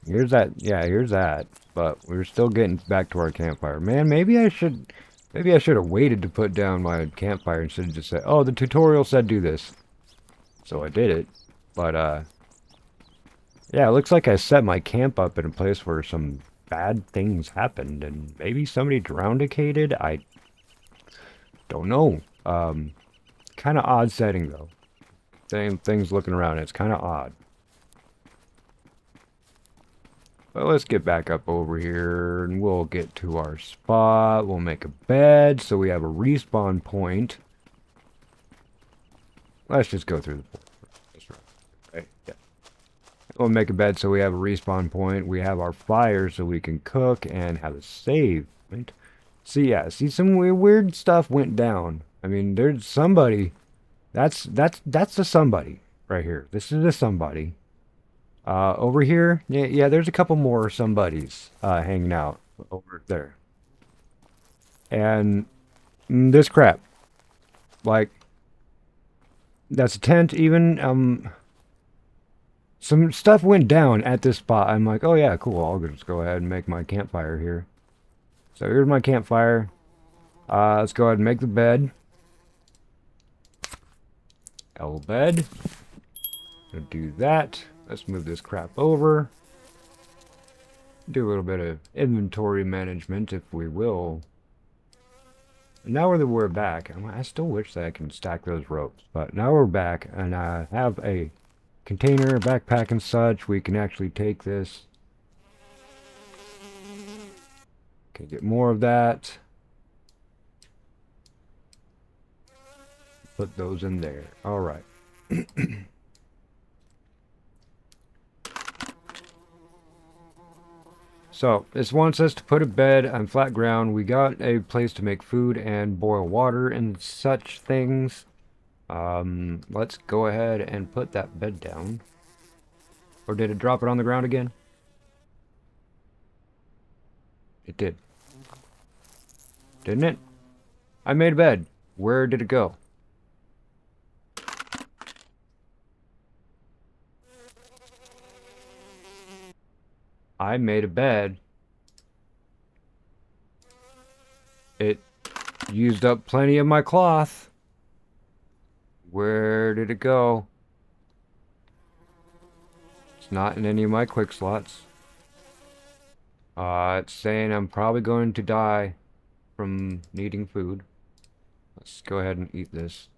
Here's that. Yeah, here's that. But we're still getting back to our campfire. Man, maybe I should have waited to put down my campfire instead of just say, oh, the tutorial said do this. So I did it. But, yeah, it looks like I set my camp up in a place where some bad things happened. And maybe somebody drowned a cated? I don't know. Kind of odd setting, though. Same things looking around. It's kind of odd. But let's get back up over here, and we'll get to our spot. We'll make a bed, so we have a respawn point. Let's just go through the portal. Right? Yeah. We'll make a bed so we have a respawn point. We have our fire so we can cook and have a save point. See, yeah, see some weird stuff went down. I mean, there's somebody. That's a somebody right here. This is a somebody. Over here, yeah, there's a couple more somebodies hanging out over there. And this crap, like, that's a tent even. Some stuff went down at this spot. I'm like, oh yeah, cool, I'll just go ahead and make my campfire here. So here's my campfire. Let's go ahead and make the bed. L bed. Gonna do that. Let's move this crap over. Do a little bit of inventory management, if we will. And now that we're back, I still wish that I can stack those ropes. But now we're back, and I have a container, backpack, and such. We can actually take this. Okay, get more of that. Put those in there. All right. So, this wants us to put a bed on flat ground. We got a place to make food and boil water and such things. Let's go ahead and put that bed down. Or did it drop it on the ground again? It did. Didn't it? I made a bed. Where did it go? I made a bed. It used up plenty of my cloth. Where did it go? It's not in any of my quick slots. It's saying I'm probably going to die from needing food. Let's go ahead and eat this.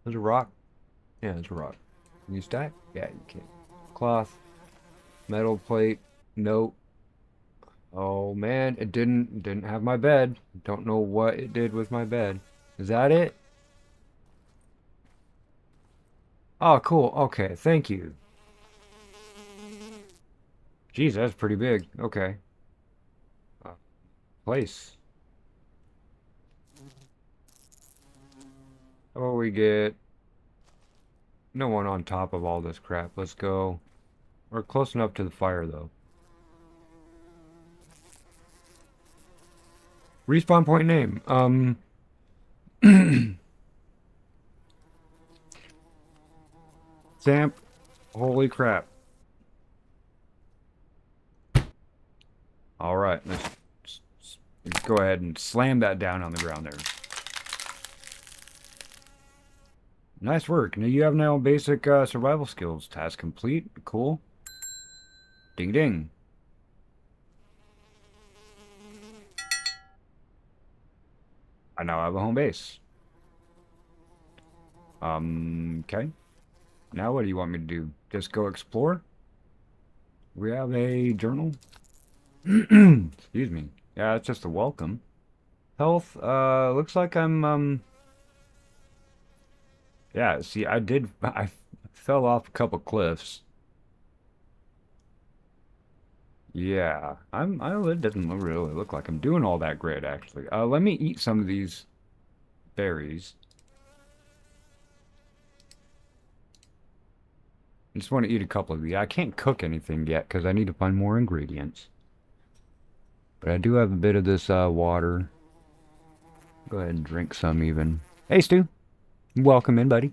There's a rock. Yeah, there's a rock. Can you stack? Yeah, you can. Cloth. Metal plate. Nope. Oh man, it didn't have my bed. Don't know what it did with my bed. Is that it? Oh, cool. Okay, thank you. Jeez, that's pretty big. Okay. Place. How about we get no one on top of all this crap? Let's go. We're close enough to the fire, though. Respawn point name. Zamp. Holy crap. Alright, let's go ahead and slam that down on the ground there. Nice work. Now you have now basic survival skills. Task complete. Cool. Ding ding. I now have a home base. Okay. Now what do you want me to do? Just go explore? We have a journal. Excuse me. Yeah, it's just a welcome. Health, looks like I'm, yeah, see, I fell off a couple cliffs. Yeah, it doesn't really look like I'm doing all that great, actually. Let me eat some of these berries. I just want to eat a couple of these. I can't cook anything yet because I need to find more ingredients. But I do have a bit of this, water. Go ahead and drink some even. Hey, Stu. Welcome in, buddy.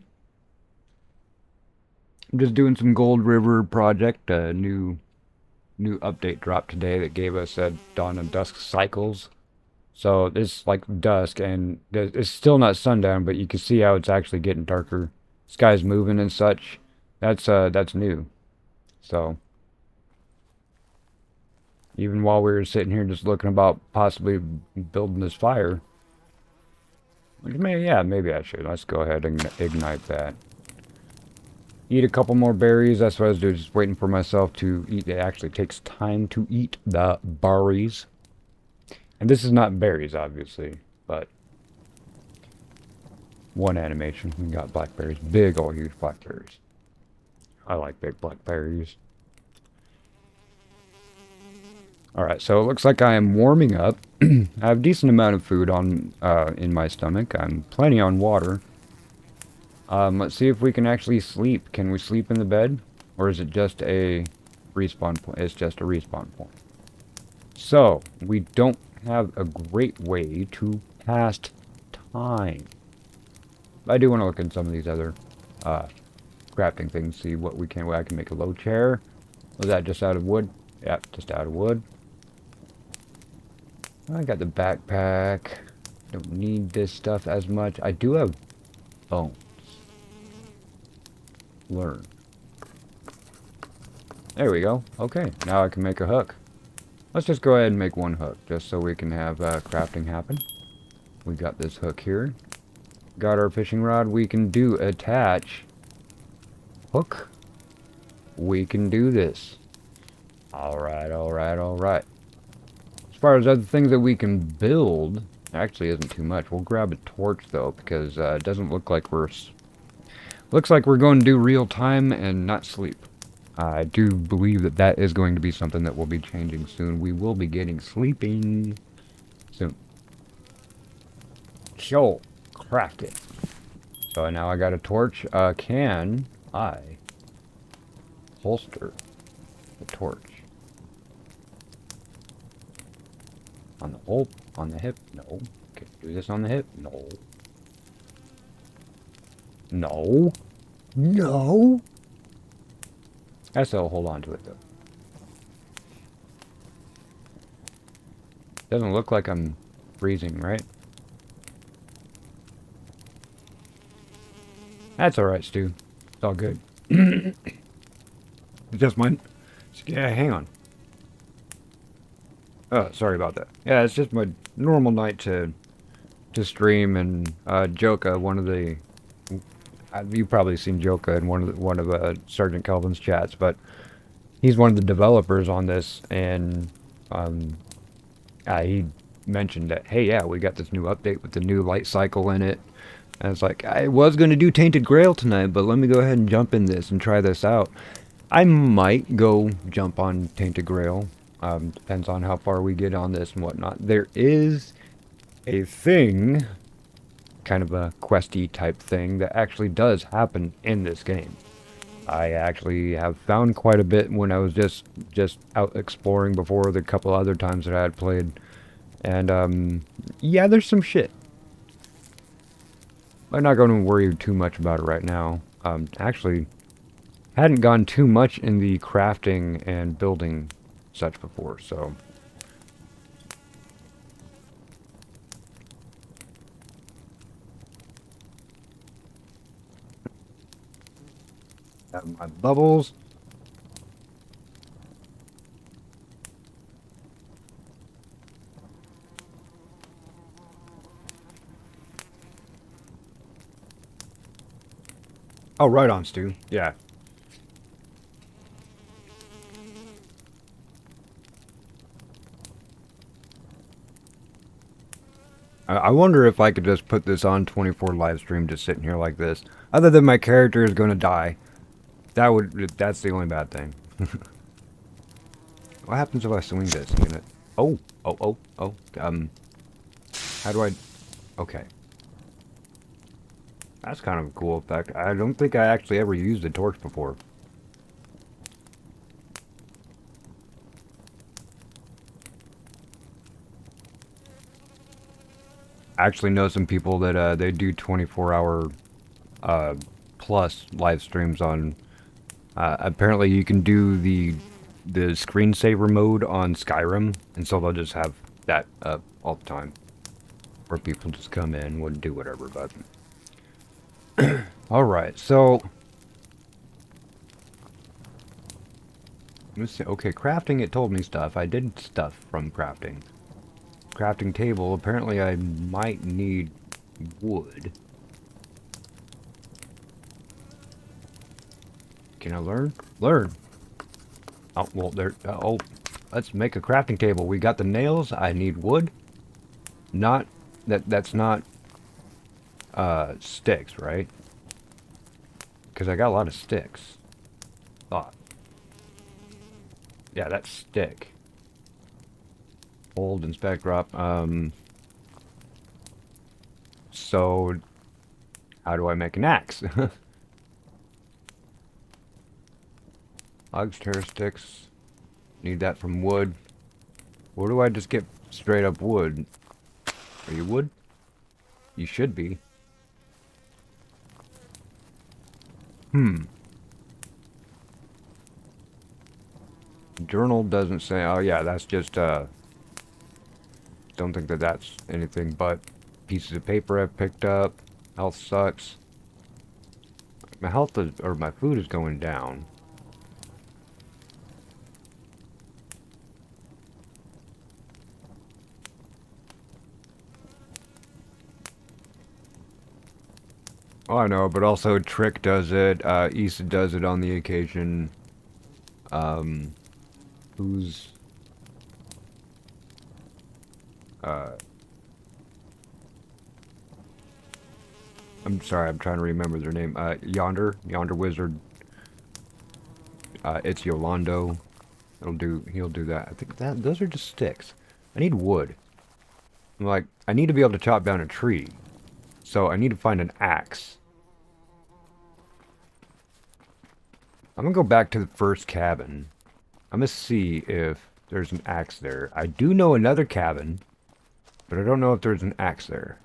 I'm just doing some Gold River project, new update dropped today that gave us dawn and dusk cycles. So it's like dusk and it's still not sundown, but you can see how it's actually getting darker. Sky's moving and such. That's new. So even while we were sitting here just looking about possibly building this fire, yeah, maybe I should. Let's go ahead and ignite that. Eat a couple more berries. That's what I was doing, just waiting for myself to eat. It actually takes time to eat the berries. And this is not berries, obviously, but one animation. We got blackberries. Big old huge blackberries. I like big blackberries. Alright, so it looks like I am warming up. I have a decent amount of food on in my stomach. I'm plenty on water. Let's see if we can actually sleep. Can we sleep in the bed? Or is it just a respawn point? It's just a respawn point. So, we don't have a great way to pass time. I do want to look at some of these other crafting things, see what we can. I can make a low chair. Was that just out of wood? Yep, just out of wood. I got the backpack. Don't need this stuff as much. I do have bones. Learn. There we go. Okay, now I can make a hook. Let's just go ahead and make one hook, just so we can have crafting happen. We got this hook here. Got our fishing rod. We can do attach. Hook. We can do this. Alright, alright, alright. As far as other things that we can build, actually isn't too much. We'll grab a torch, though, because it doesn't look like we're... Looks like we're going to do real time and not sleep. I do believe that that is going to be something that will be changing soon. We will be getting sleeping soon. So, craft it. So now I got a torch. Can I holster the torch? On the hip? No. Can I do this on the hip? No. No. No. SL, hold on to it, though. Doesn't look like I'm freezing, right? That's alright, Stu. It's all good. It's just mine. Yeah, hang on. Oh, sorry about that. Yeah, it's just my normal night to stream, and Joka, one of the... you've probably seen Joka in one of Sergeant Kelvin's chats, but he's one of the developers on this, and he mentioned that, hey, yeah, we got this new update with the new light cycle in it. And it's like, I was going to do Tainted Grail tonight, but let me go ahead and jump in this and try this out. I might go jump on Tainted Grail. Depends on how far we get on this and whatnot. There is a thing, kind of a questy type thing, that actually does happen in this game. I actually have found quite a bit when I was just out exploring before the couple other times that I had played. And, yeah, there's some shit. I'm not going to worry too much about it right now. Actually, hadn't gone too much in the crafting and building such before, so... Have my bubbles. Oh, right on, Stu. Yeah. I wonder if I could just put this on 24 live stream just sitting here like this. Other than my character is going to die. That's the only bad thing. What happens if I swing this? Can it? Oh, oh, oh, oh. How do I? Okay. That's kind of a cool effect. I don't think I actually ever used the torch before. I actually know some people that they do 24-hour plus live streams on. Apparently, you can do the screensaver mode on Skyrim, and so they'll just have that up all the time, where people just come in, wouldn't do whatever. But all right, so let's see. Okay, crafting. It told me stuff. I did stuff from crafting. Crafting table. Apparently, I might need wood. Can I learn? Learn. Oh, well, there. Oh, let's make a crafting table. We got the nails. I need wood. Not that's not sticks, right? Because I got a lot of sticks. Thought. Yeah, that's stick. Hold, inspect, drop. So how do I make an axe? Logs, tear sticks. Need that from wood. Or do I just get straight up wood? Are you wood? You should be. Journal doesn't say. Oh yeah, that's just don't think that that's anything but pieces of paper I've picked up. Health sucks. My health is, or my food is going down. Oh, I know, but also Trick does it. Issa does it on the occasion. Um, who's uh? I'm sorry, I'm trying to remember their name. Yonder Wizard. It's Yolando. He'll do that. I think that those are just sticks. I need wood. I'm like, I need to be able to chop down a tree. So I need to find an axe. I'm gonna go back to the first cabin. I'm gonna see if there's an axe there. I do know another cabin, but I don't know if there's an axe there.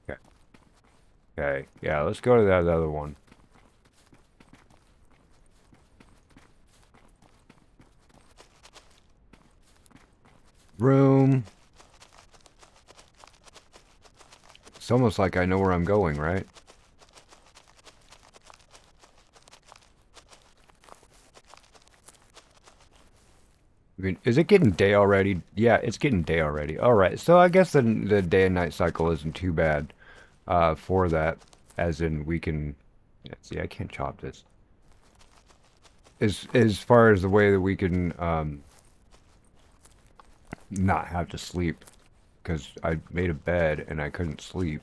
Okay. Okay. Yeah, let's go to that other one. Room. It's almost like I know where I'm going, right? I mean, is it getting day already? Yeah, it's getting day already. All right, so I guess the day and night cycle isn't too bad for that, as in we can. Yeah, see, I can't chop this. As far as the way that we can not have to sleep, because I made a bed and I couldn't sleep.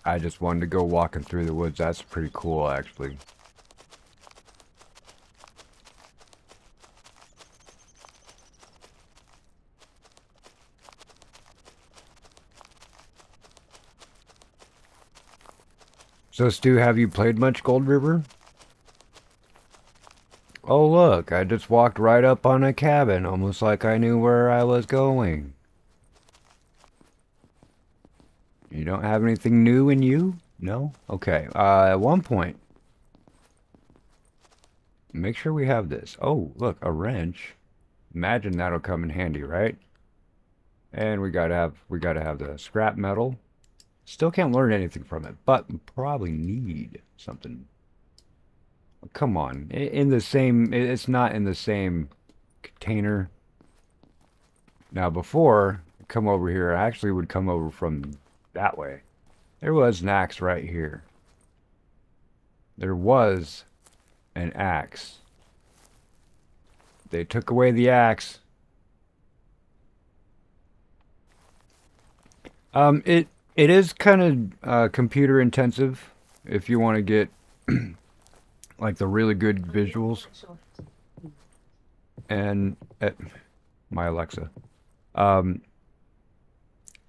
I just wanted to go walking through the woods. That's pretty cool, actually. So, Stu, have you played much Gold River? Oh, look, I just walked right up on a cabin, almost like I knew where I was going. You don't have anything new in you? No? Okay, at one point, make sure we have this. Oh, look, a wrench. Imagine that'll come in handy, right? And we gotta have the scrap metal. Still can't learn anything from it, but probably need something. Come on, in the same. It's not in the same container. Now before, come over here. I actually would come over from that way. There was an axe right here. There was an axe. They took away the axe. It is kind of computer intensive if you want to get like the really good visuals and my Alexa. Um,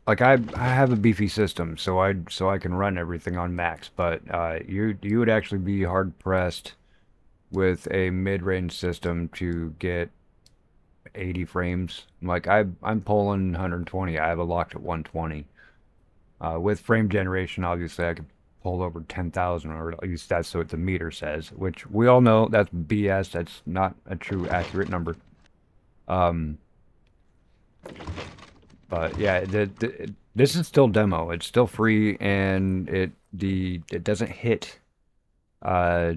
like I have a beefy system, so I can run everything on max, but you would actually be hard pressed with a mid-range system to get 80 frames. Like I'm pulling 120. I have it locked at 120. With frame generation, obviously, I could pull over 10,000, or at least that's what the meter says, which we all know that's BS. That's not a true accurate number. Um, but yeah, this is still demo. It's still free, and it doesn't hit uh,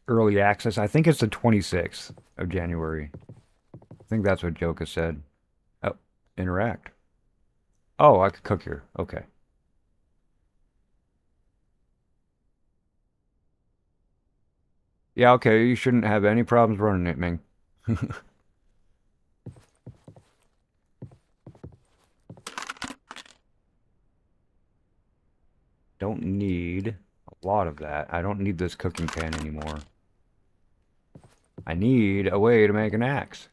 early access. I think it's the 26th of January. I think that's what Joka said. Oh, interact. Oh, I could cook here. Okay. Yeah, okay, you shouldn't have any problems running it, Ming. Don't need a lot of that. I don't need this cooking pan anymore. I need a way to make an axe.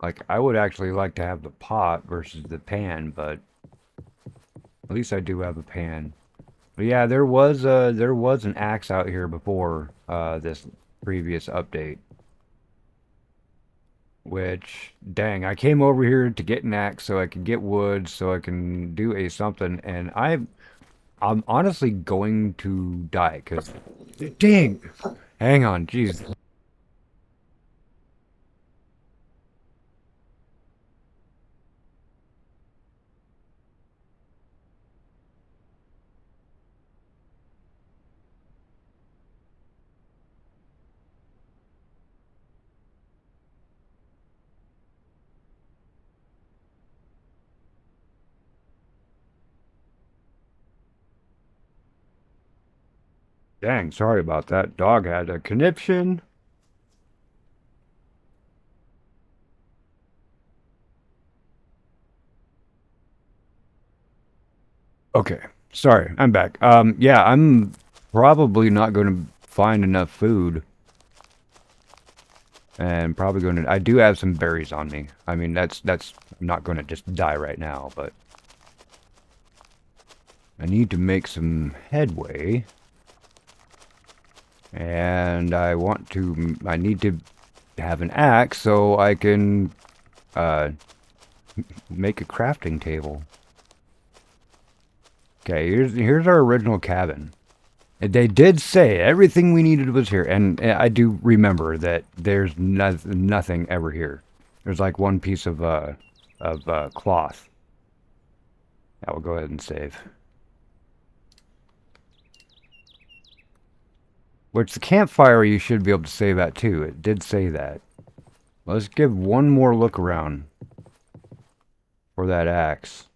Like, I would actually like to have the pot versus the pan, but at least I do have a pan. But yeah, there was an axe out here before this previous update. Which, dang, I came over here to get an axe so I can get wood, so I can do a something, and I'm honestly going to die, because, dang, hang on, jeez. Dang, sorry about that. Dog had a conniption. Okay, sorry, I'm back. Yeah, I'm probably not going to find enough food, and probably going to. I do have some berries on me. I mean, that's I'm not going to just die right now, but I need to make some headway, and I need to have an axe so I can uh make a crafting table. Okay, here's our original cabin. They did say everything we needed was here, and I do remember that there's nothing ever here. There's like one piece of cloth. I will go ahead and save. Which the campfire you should be able to save at too. It did say that. Let's give one more look around for that axe.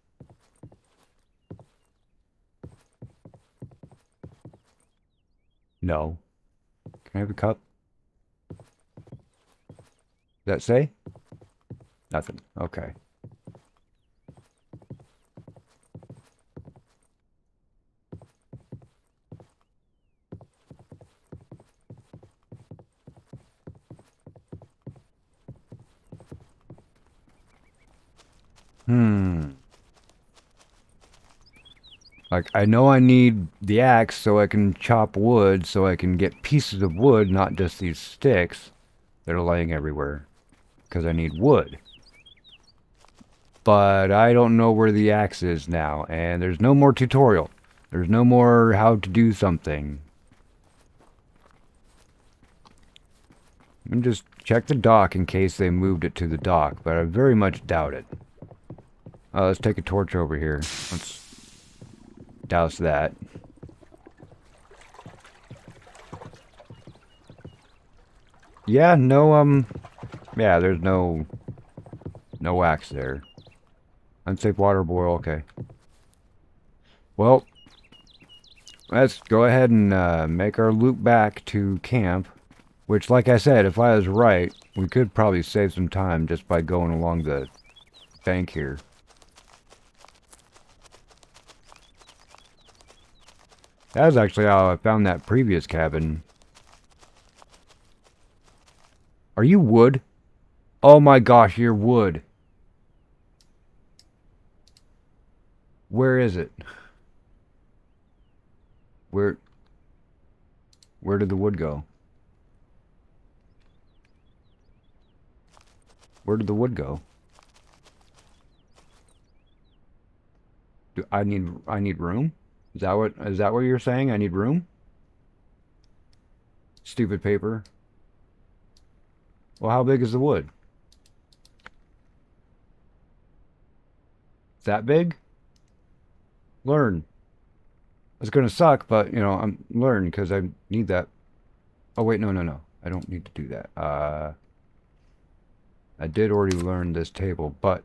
No. Can I have a cup? Does that say? Nothing. Okay. Hmm. Like, I know I need the axe so I can chop wood, so I can get pieces of wood, not just these sticks that are laying everywhere. Because I need wood. but I don't know where the axe is now, and there's no more tutorial. There's no more how to do something. I'm just check the dock in case they moved it to the dock, but I very much doubt it. Let's take a torch over here. Let's douse that. Yeah, no, yeah, there's no axe there. Unsafe water boil, okay. Well, let's go ahead and make our loop back to camp. Which, like I said, if I was right, we could probably save some time just by going along the bank here. That was actually how I found that previous cabin. Are you wood? Oh my gosh, you're wood. Where is it? Where did the wood go? Where did the wood go? I need room? Is that what you're saying? I need room? Stupid paper. Well, how big is the wood? That big? Learn. It's gonna suck, but you know, I'm learn because I need that. Oh wait, no. I don't need to do that. I did already learn this table, but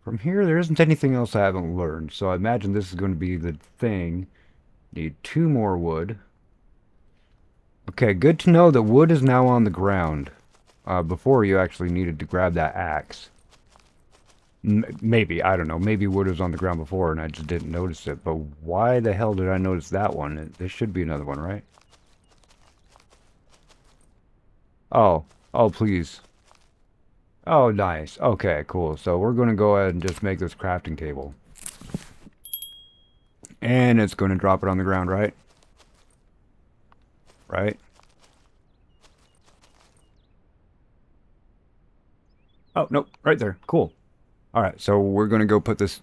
from here there isn't anything else I haven't learned. So I imagine this is going to be the thing. Need 2 more wood. Okay, good to know that wood is now on the ground. Before you actually needed to grab that axe. Maybe, I don't know. Maybe wood was on the ground before and I just didn't notice it. But why the hell did I notice that one? There should be another one, right? Oh, please. Oh, nice. Okay, cool. So we're going to go ahead and just make this crafting table. And it's going to drop it on the ground, right? Right? Oh, nope. Right there. Cool. Alright, so we're going to go put this...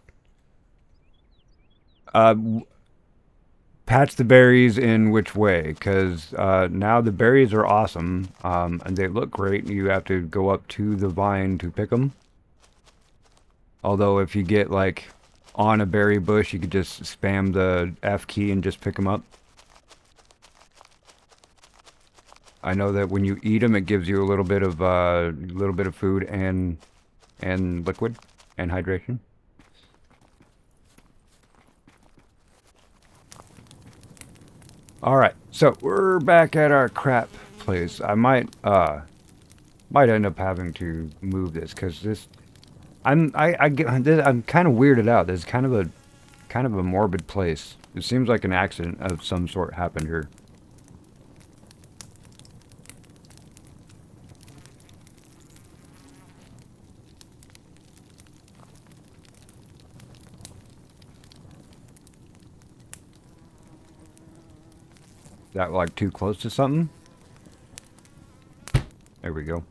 patch the berries in which way? Because now the berries are awesome, and they look great. You have to go up to the vine to pick them. Although if you get like on a berry bush, you could just spam the F key and just pick them up. I know that when you eat them, it gives you a little bit of food and liquid and hydration. Alright, so we're back at our crap place. I might end up having to move this because this I'm kind of weirded out. This is kind of a morbid place. It seems like an accident of some sort happened here. Is that like too close to something? There we go.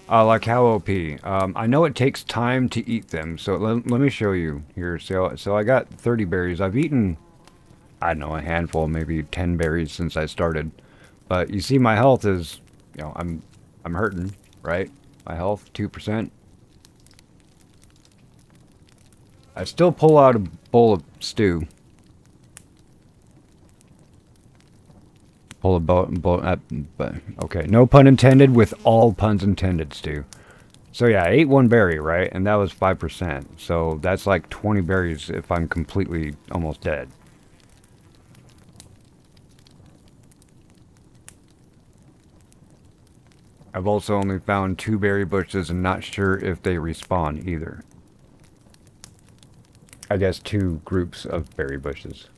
Like how OP. I know it takes time to eat them, so let me show you here. So I got 30 berries. I've eaten, I don't know, a handful, maybe 10 berries since I started. But you see my health is, you know, I'm hurting, right? My health, 2%. I still pull out a bowl of stew. Pull a bowl, but okay, no pun intended with all puns intended, stew. So yeah, I ate 1 berry, right? And that was 5%. So that's like 20 berries if I'm completely almost dead. I've also only found 2 berry bushes and not sure if they respawn either. I guess 2 groups of berry bushes.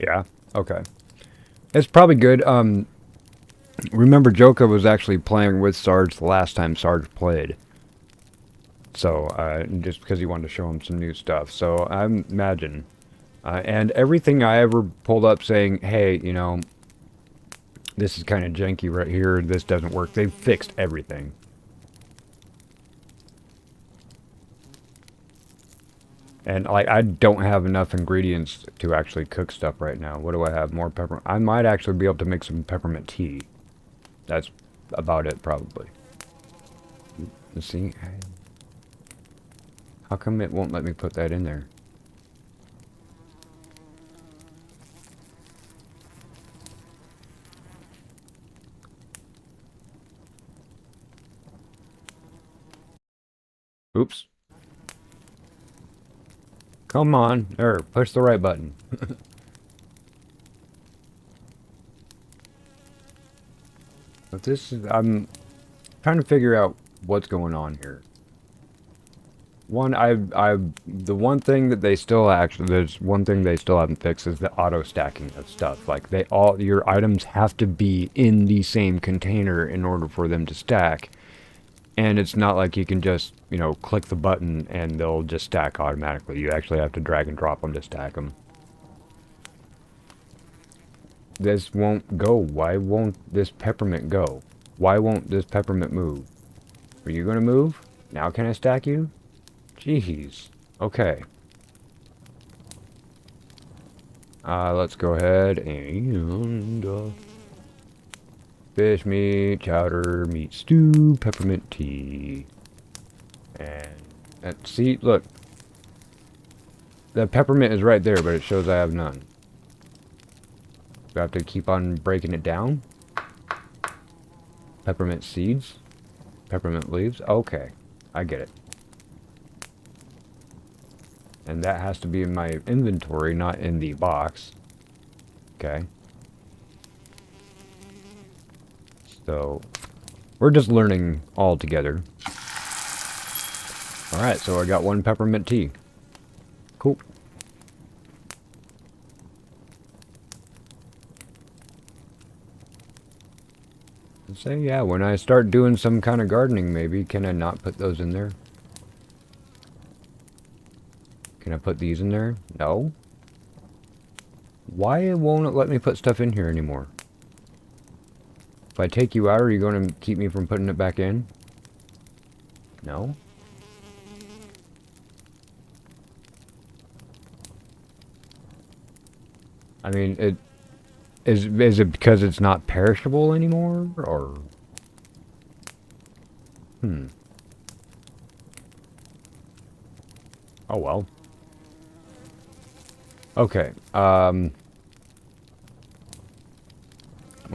Yeah, okay. It's probably good. Remember, Joka was actually playing with Sarge the last time Sarge played. So, just because he wanted to show him some new stuff. So, I imagine. And everything I ever pulled up saying, hey, you know, this is kind of janky right here, this doesn't work, they've fixed everything. And, like, I don't have enough ingredients to actually cook stuff right now. What do I have? More peppermint. I might actually be able to make some peppermint tea. That's about it, probably. Let's see. How come it won't let me put that in there? Oops. Come on. There, push the right button. But this is, I'm trying to figure out what's going on here. The one thing that they still actually, there's one thing they still haven't fixed is the auto stacking of stuff. Like your items have to be in the same container in order for them to stack. And it's not like you can just, you know, click the button and they'll just stack automatically. You actually have to drag and drop them to stack them. This won't go. Why won't this peppermint go? Why won't this peppermint move? Are you going to move? Now can I stack you? Jeez. Okay. Let's go ahead and fish meat, chowder, meat stew, peppermint tea. And see, look. The peppermint is right there, but it shows I have none. Do I have to keep on breaking it down? Peppermint seeds? Peppermint leaves? Okay. I get it. And that has to be in my inventory, not in the box. Okay. So, we're just learning all together. Alright, so I got one peppermint tea. Cool. So yeah, when I start doing some kind of gardening, maybe, can I not put those in there? Can I put these in there? No. Why won't it let me put stuff in here anymore? If I take you out, are you going to keep me from putting it back in? No. I mean, is it because it's not perishable anymore, or? Oh well. Okay. Well,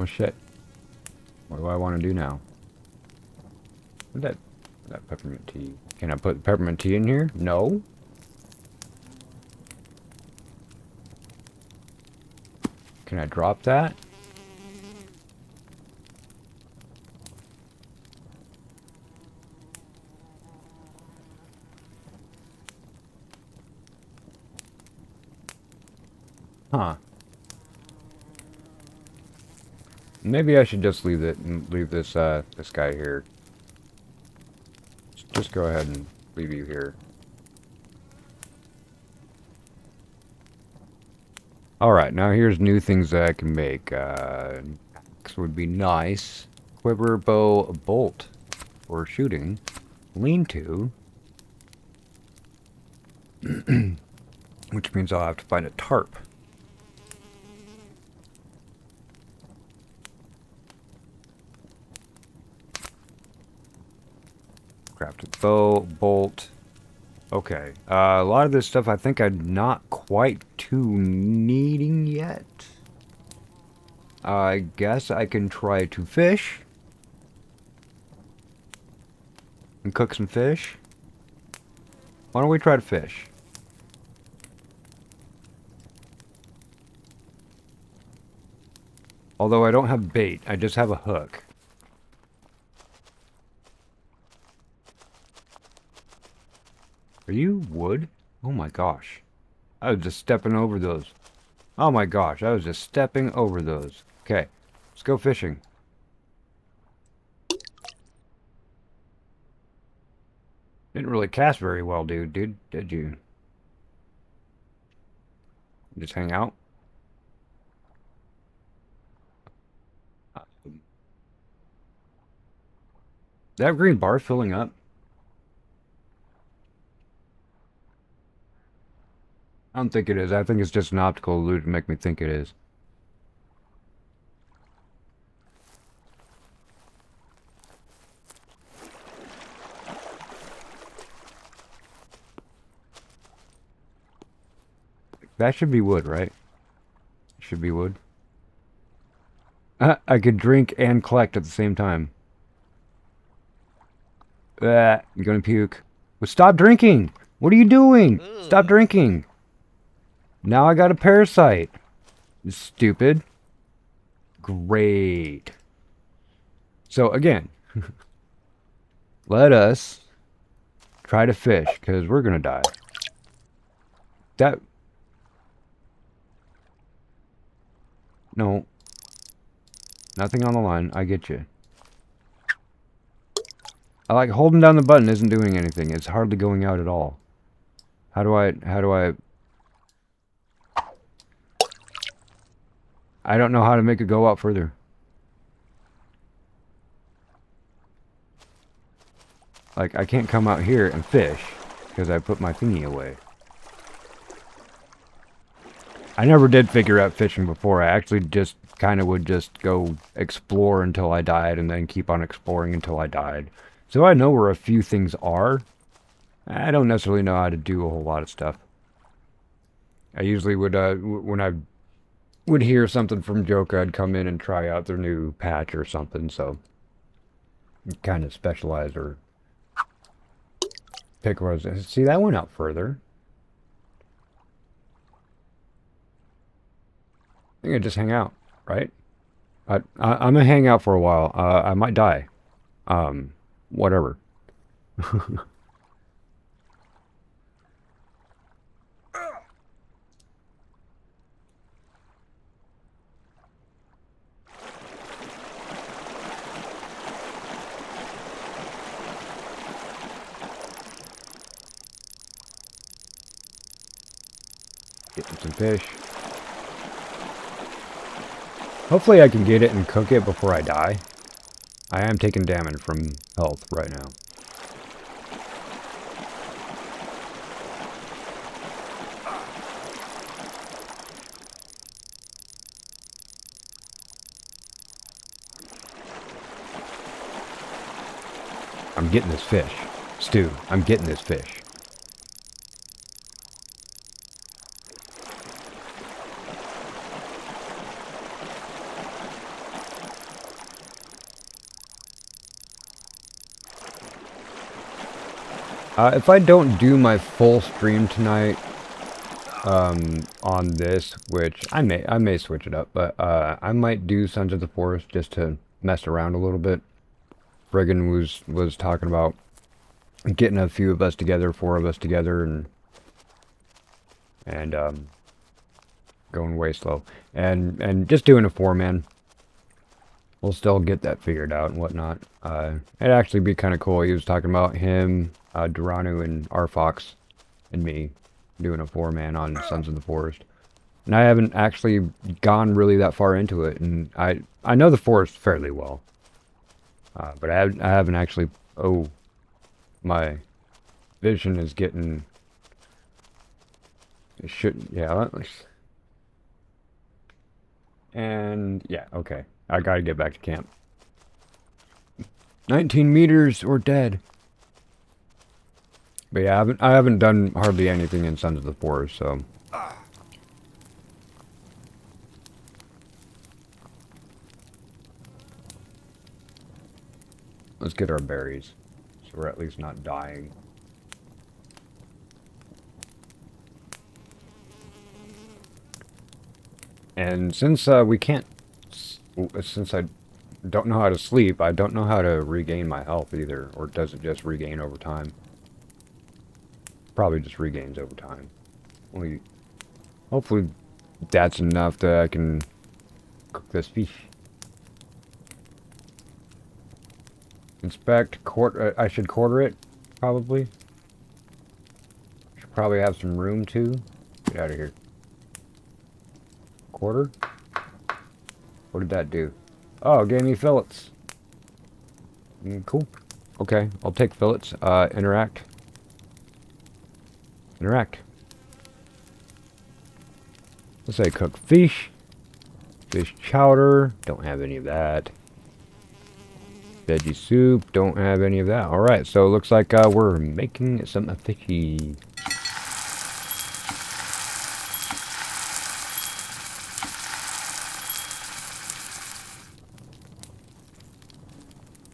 shit. What do I want to do now? That peppermint tea. Can I put peppermint tea in here? No. Can I drop that? Huh. Maybe I should just leave this this guy here. Just go ahead and leave you here. Alright, now here's new things that I can make. Axe would be nice. Quiver, bow, bolt for shooting. Lean-to. Which means I'll have to find a tarp. Crafted bow, bolt. Okay. A lot of this stuff I think I'm not quite too needing yet. I guess I can try to fish. And cook some fish. Why don't we try to fish? Although I don't have bait, I just have a hook. Are you wood? Oh my gosh. I was just stepping over those. Oh my gosh, I was just stepping over those. Okay, let's go fishing. Didn't really cast very well, dude. Did you? Just hang out? That green bar filling up? I don't think it is. I think it's just an optical illusion to make me think it is. That should be wood, right? Should be wood. I could drink and collect at the same time. You're gonna puke. Well, stop drinking! What are you doing? Stop drinking! Now I got a parasite. Stupid. Great. So again, let us try to fish, because we're gonna die. That... No. Nothing on the line. I get you. I like holding down the button isn't doing anything. It's hardly going out at all. How do I... I don't know how to make it go out further. Like, I can't come out here and fish because I put my thingy away. I never did figure out fishing before. I actually just kind of would just go explore until I died and then keep on exploring until I died. So I know where a few things are. I don't necessarily know how to do a whole lot of stuff. I usually would, when I would hear something from Joka, I'd come in and try out their new patch or something, so kind of specialize or pick where I was. See, that went out further. I think I just hang out, right? I'm gonna hang out for a while. I might die. Whatever. Getting some fish. Hopefully I can get it and cook it before I die. I am taking damage from health right now. I'm getting this fish. Stu, I'm getting this fish. If I don't do my full stream tonight, on this, which I may switch it up, but I might do Sons of the Forest just to mess around a little bit. Reagan was talking about getting a few of us together, 4 of us together, and going way slow, and just doing a 4-man. We'll still get that figured out and whatnot. It'd actually be kind of cool. He was talking about him, Duranu, and Arfox, and me doing a 4-man on Sons of the Forest. And I haven't actually gone really that far into it, and I know the forest fairly well. But I haven't actually... Oh, my vision is getting... It should... Yeah, and... Yeah, okay. I gotta get back to camp. 19 meters or dead. But yeah, I haven't done hardly anything in Sons of the Forest, so... Let's get our berries, so we're at least not dying. And since we can't... Since I don't know how to sleep, I don't know how to regain my health either. Or does it just regain over time? Probably just regains over time. Hopefully that's enough that I can cook this fish. Inspect, I should quarter it, probably. probably have some room too. Get out of here. Quarter? What did that do? Oh, it gave me fillets. Cool. Okay, I'll take fillets. Interact. Interact. Let's say cook fish. Fish chowder. Don't have any of that. Veggie soup. Don't have any of that. Alright, so it looks like we're making some fishy.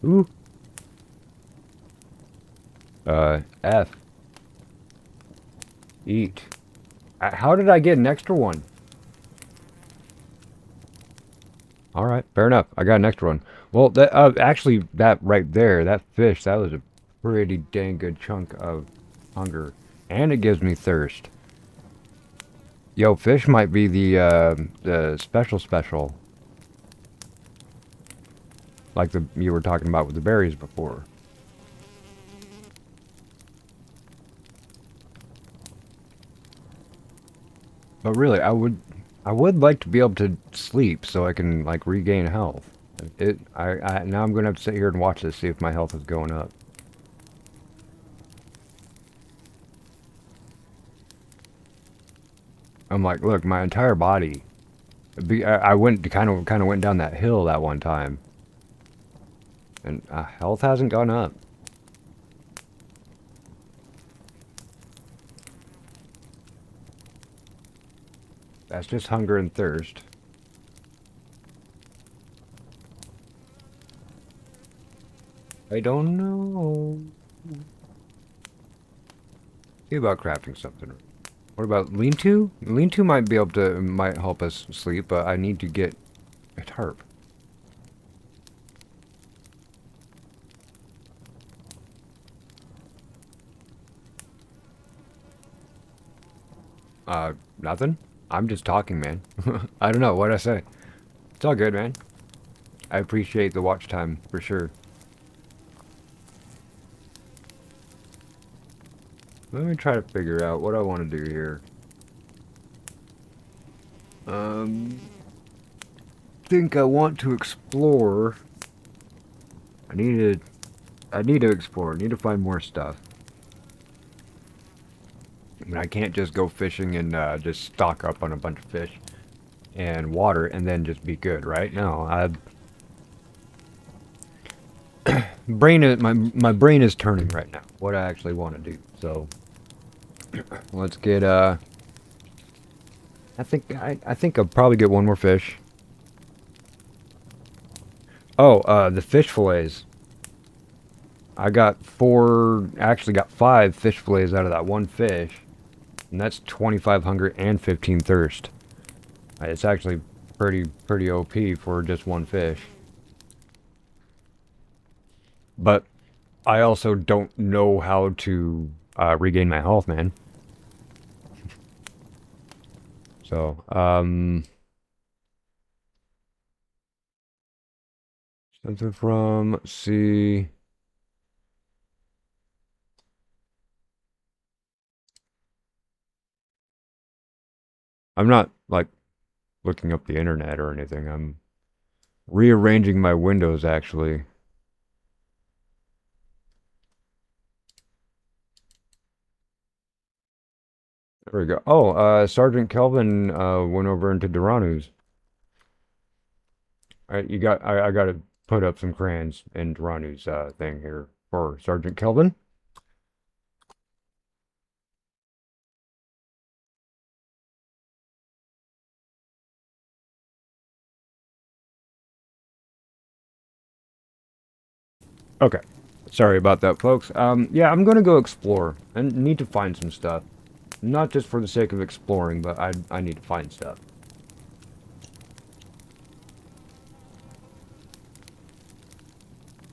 Ooh. F. Eat. How did I get an extra one? Alright, fair enough. I got an extra one. Well, that, actually, that right there, that fish, that was a pretty dang good chunk of hunger. And it gives me thirst. Yo, fish might be the special. Like you were talking about with the berries before. But really, I would like to be able to sleep so I can like regain health. Now I'm gonna have to sit here and watch this, see if my health is going up. I'm like, look, my entire body. I went kind of went down that hill that one time, and health hasn't gone up. That's just hunger and thirst. I don't know. See about crafting something. What about lean-to? Lean-to might be able to, might help us sleep, but I need to get a tarp. Nothing? I'm just talking, man. I don't know, what'd I say? It's all good, man. I appreciate the watch time, for sure. Let me try to figure out what I want to do here. Think I want to explore. I need to explore. I need to find more stuff. I mean, I can't just go fishing and just stock up on a bunch of fish and water and then just be good, right? No, my brain is turning right now. What I actually want to do. So let's get I think I'll probably get one more fish. Oh, the fish fillets. I got actually got 5 fish fillets out of that one fish. And that's 25 hunger and 15 thirst. It's actually pretty OP for just one fish. But I also don't know how to regain my health, man. So, something from, let's see. I'm not, like, looking up the internet or anything. I'm rearranging my windows, actually. There we go. Oh, Sergeant Kelvin went over into Duranu's. Alright, I gotta put up some crayons in Duranu's thing here for Sergeant Kelvin. Okay. Sorry about that, folks. Yeah, I'm gonna go explore and need to find some stuff. Not just for the sake of exploring, but I need to find stuff.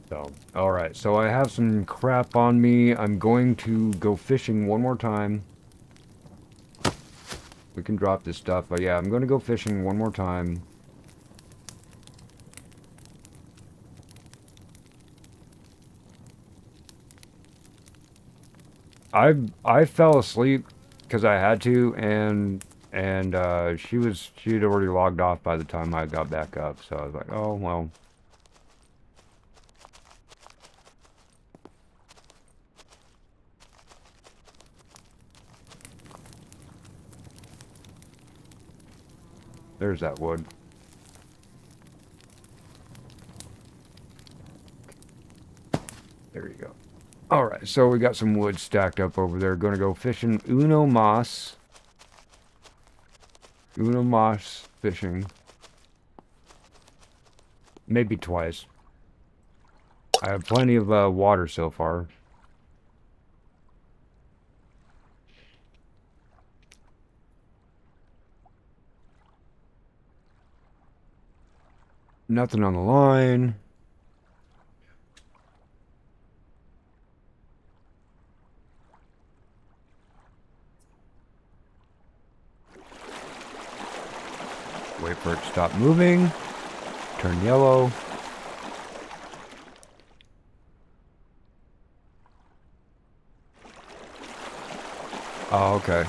So, alright, so I have some crap on me. I'm going to go fishing one more time. We can drop this stuff, but yeah, I'm going to go fishing one more time. I fell asleep because I had to, and she'd already logged off by the time I got back up, so I was like, oh well. There's that wood. There you go. Alright, so we got some wood stacked up over there. Gonna go fishing Uno Mas fishing. Maybe twice. I have plenty of water so far. Nothing on the line. Wait for it to stop moving. Turn yellow. Oh, okay.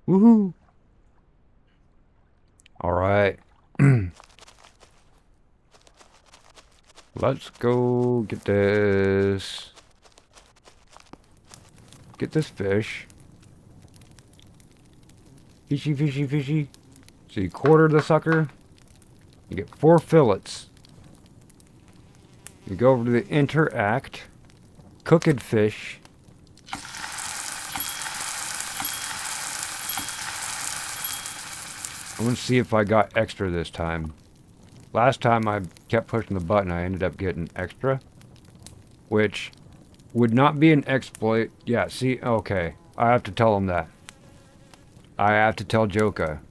Woohoo! Alright. Let's go get this. Get this fish. Fishy, fishy, fishy. So you quarter the sucker. You get 4 fillets. You go over to the interact. Cooked fish. I'm gonna see if I got extra this time. Last time I kept pushing the button, I ended up getting extra. Which would not be an exploit. Yeah, see, okay. I have to tell him that. I have to tell Joka.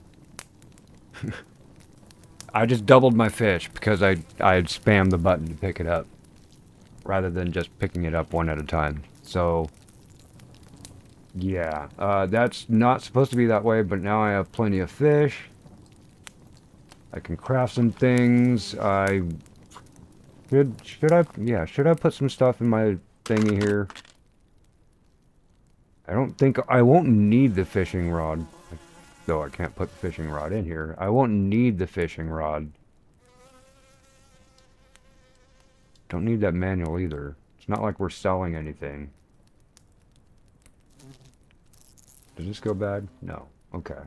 I just doubled my fish because I had spammed the button to pick it up. Rather than just picking it up one at a time. So, yeah. That's not supposed to be that way, but now I have plenty of fish. I can craft some things. Should I put some stuff in my thingy here? I won't need the fishing rod. Though I can't put the fishing rod in here. I won't need the fishing rod. Don't need that manual either. It's not like we're selling anything. Does this go bad? No. Okay.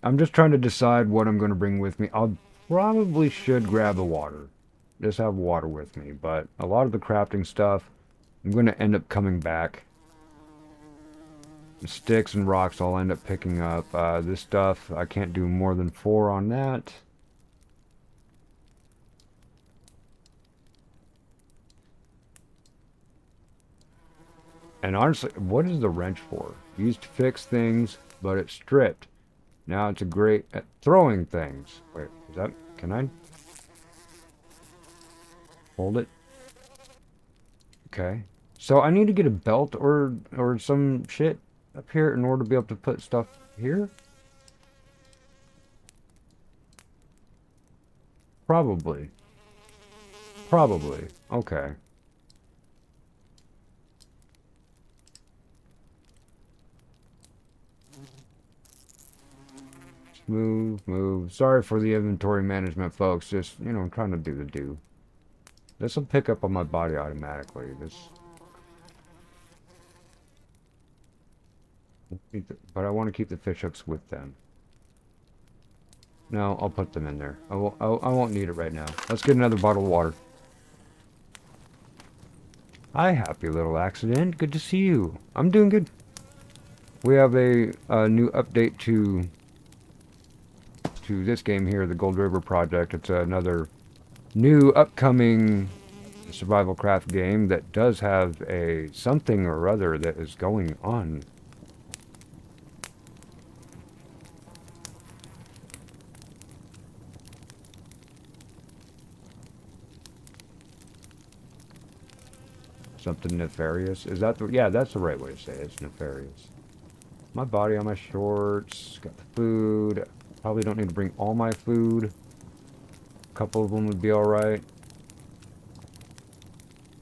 I'm just trying to decide what I'm going to bring with me. I'll probably should grab the water. Just have water with me. But a lot of the crafting stuff, I'm going to end up coming back. The sticks and rocks I'll end up picking up. This stuff, I can't do more than 4 on that. And honestly, what is the wrench for? Used to fix things, but it's stripped. Now it's great at throwing things. Wait, is that... Can I... hold it? Okay. So I need to get a belt or some shit up here in order to be able to put stuff here? Probably. Probably. Okay. Move. Sorry for the inventory management, folks. Just, you know, I'm trying to do the do. This will pick up on my body automatically. But I want to keep the fish hooks with them. No, I'll put them in there. I won't need it right now. Let's get another bottle of water. Hi, happy little accident. Good to see you. I'm doing good. We have a new update to this game here, the Gold River Project. It's another new upcoming survival craft game that does have a something or other that is going on. something nefarious. Is that the... Yeah, that's the right way to say it. It's nefarious. My body on my shorts. Got the food. Probably don't need to bring all my food. A couple of them would be alright.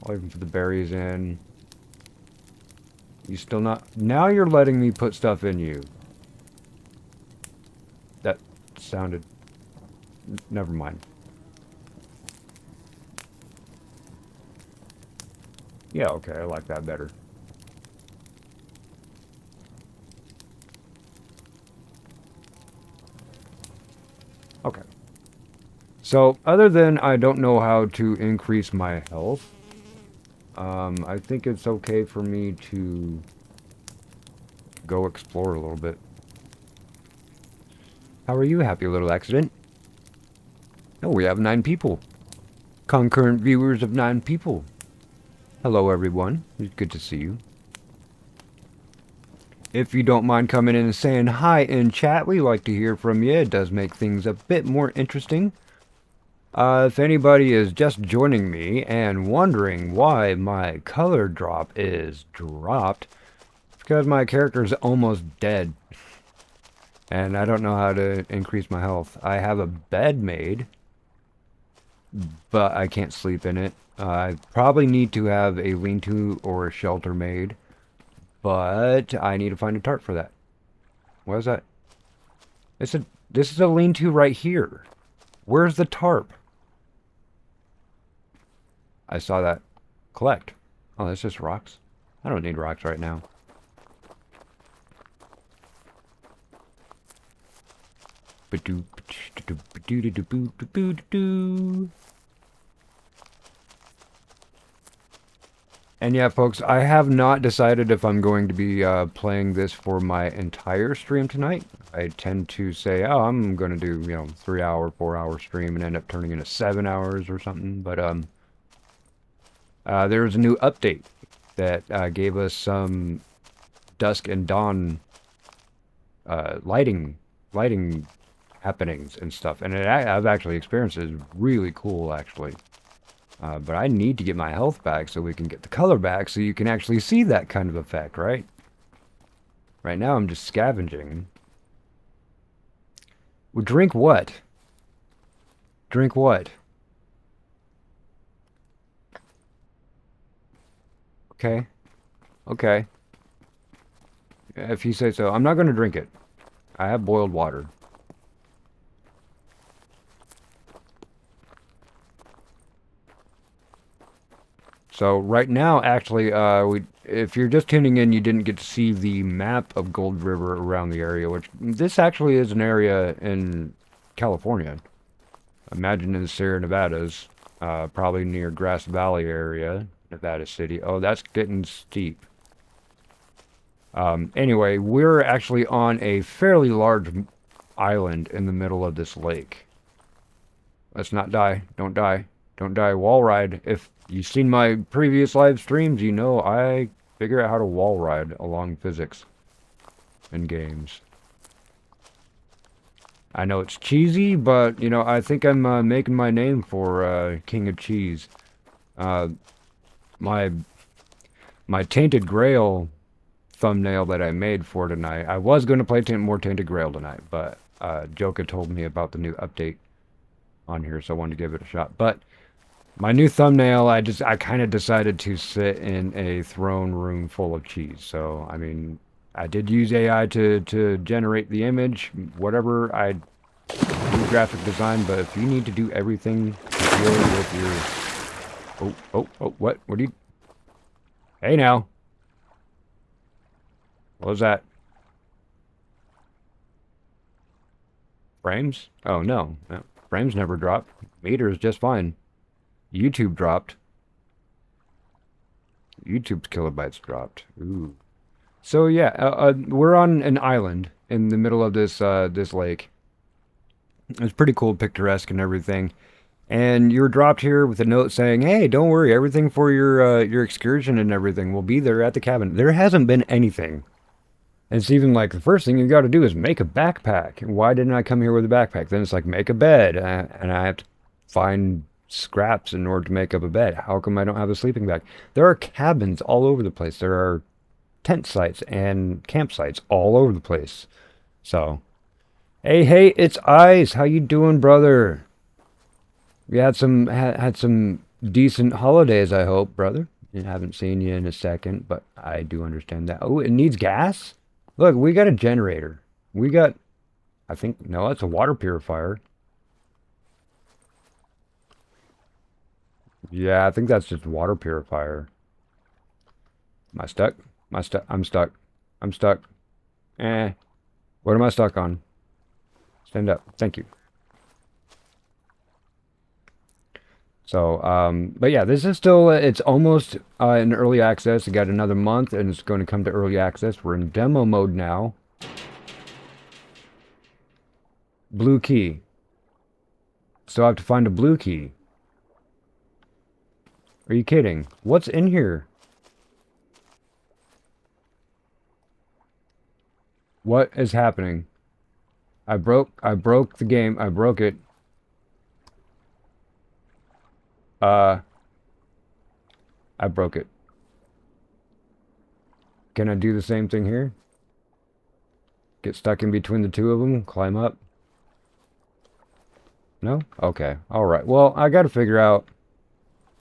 I'll even put the berries in. You still not... Now you're letting me put stuff in you. That sounded... Never mind. Yeah, okay, I like that better. Okay. So, other than I don't know how to increase my health, I think it's okay for me to go explore a little bit. How are you, happy little accident? Oh, we have 9 people. Concurrent viewers of 9 people. Hello, everyone. It's good to see you. If you don't mind coming in and saying hi in chat, we like to hear from you. It does make things a bit more interesting. If anybody is just joining me and wondering why my color drop is dropped, it's because my character is almost dead. And I don't know how to increase my health. I have a bed made, but I can't sleep in it. I probably need to have a lean-to or a shelter made, but I need to find a tarp for that. What is that? This is a lean-to right here. Where's the tarp? I saw that. Collect. Oh, that's just rocks. I don't need rocks right now. And yeah, folks, I have not decided if I'm going to be playing this for my entire stream tonight. I tend to say, oh, I'm going to do, 3-hour, 4-hour stream and end up turning into 7 hours or something. But there's a new update that gave us some dusk and dawn lighting happenings and stuff. And I've actually experienced it. It's really cool, actually. But I need to get my health back so we can get the color back so you can actually see that kind of effect, right? Right now I'm just scavenging. Well, drink what? Drink what? Okay. Okay. If you say so. I'm not going to drink it. I have boiled water. So right now, actually, if you're just tuning in, you didn't get to see the map of Gold River around the area, which this actually is an area in California. Imagine in the Sierra Nevadas, probably near Grass Valley area, Nevada City. Oh, that's getting steep. Anyway, we're actually on a fairly large island in the middle of this lake. Let's not die. Don't die. Don't die. Wall ride. If you've seen my previous live streams, you know I figure out how to wall ride along physics in games. I know it's cheesy, but, I think I'm making my name for King of Cheese. My Tainted Grail thumbnail that I made for tonight, I was going to play more Tainted Grail tonight, but Joka told me about the new update on here, so I wanted to give it a shot. But my new thumbnail, I kind of decided to sit in a throne room full of cheese. So, I mean, I did use AI to generate the image, whatever. I do graphic design, but if you need to do everything to deal with your... Oh, what? What do you... Hey, now. What was that? Frames? Oh, no. Frames never dropped. Meter is just fine. YouTube dropped. YouTube's kilobytes dropped. Ooh. So yeah, we're on an island in the middle of this this lake. It's pretty cool, picturesque and everything. And you were dropped here with a note saying, "Hey, don't worry, everything for your excursion and everything will be there at the cabin." There hasn't been anything. And it's even like the first thing you got to do is make a backpack. Why didn't I come here with a backpack? Then it's like make a bed, and I have to find scraps in order to make up a bed. How come I don't have a sleeping bag? There are cabins all over the place. There are tent sites and campsites all over the place. So, hey, it's Ice. How you doing, brother? We had some decent holidays, I hope, brother. I haven't seen you in a second, but I do understand that. Oh, it needs gas? Look, we got a generator. We got, I think, no, it's a water purifier. Yeah, I think that's just water purifier. Am I stuck? Am I stuck? I'm stuck. I'm stuck. Eh. What am I stuck on? Stand up. Thank you. So, but yeah, this is still, it's almost in early access. It got another month and it's going to come to early access. We're in demo mode now. Blue key. So I have to find a blue key. Are you kidding? What's in here? What is happening? I broke the game. I broke it. I broke it. Can I do the same thing here? Get stuck in between the two of them, climb up? No? Okay. Alright. Well, I gotta figure out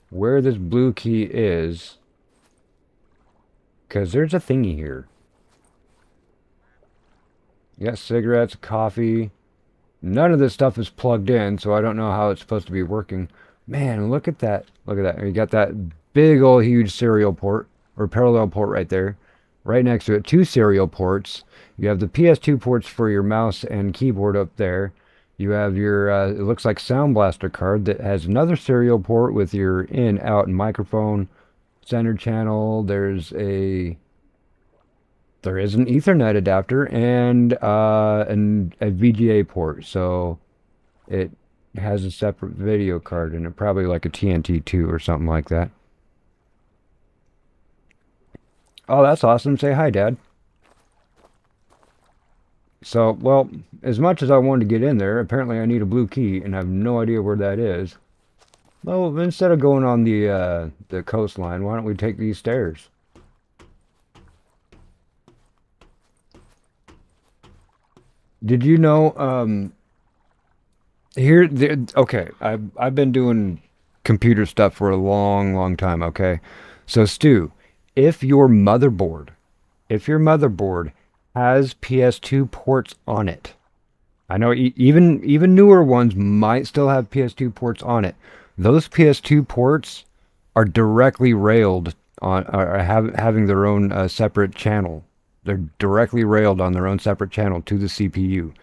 where this blue key is. Because there's a thingy here. You got cigarettes, coffee. None of this stuff is plugged in, so I don't know how it's supposed to be working. Man, look at that. Look at that. You got that big old huge serial port, or parallel port right there. Right next to it, two serial ports. You have the PS2 ports for your mouse and keyboard up there. You have your, it looks like Sound Blaster card that has another serial port with your in, out, and microphone. Center channel. There is an Ethernet adapter and a VGA port. So it has a separate video card in it, probably like a TNT2 or something like that. Oh, that's awesome. Say hi, Dad. So, well, as much as I wanted to get in there, apparently I need a blue key, and I have no idea where that is. Well, instead of going on the coastline, why don't we take these stairs? Did you know, okay, I've been doing computer stuff for a long time, okay? So, Stu, if your motherboard, if your motherboard has PS2 ports on it, I know even newer ones might still have PS2 ports on it. Those PS2 ports are directly railed on, or having their own separate channel. They're directly railed on their own separate channel to the CPU.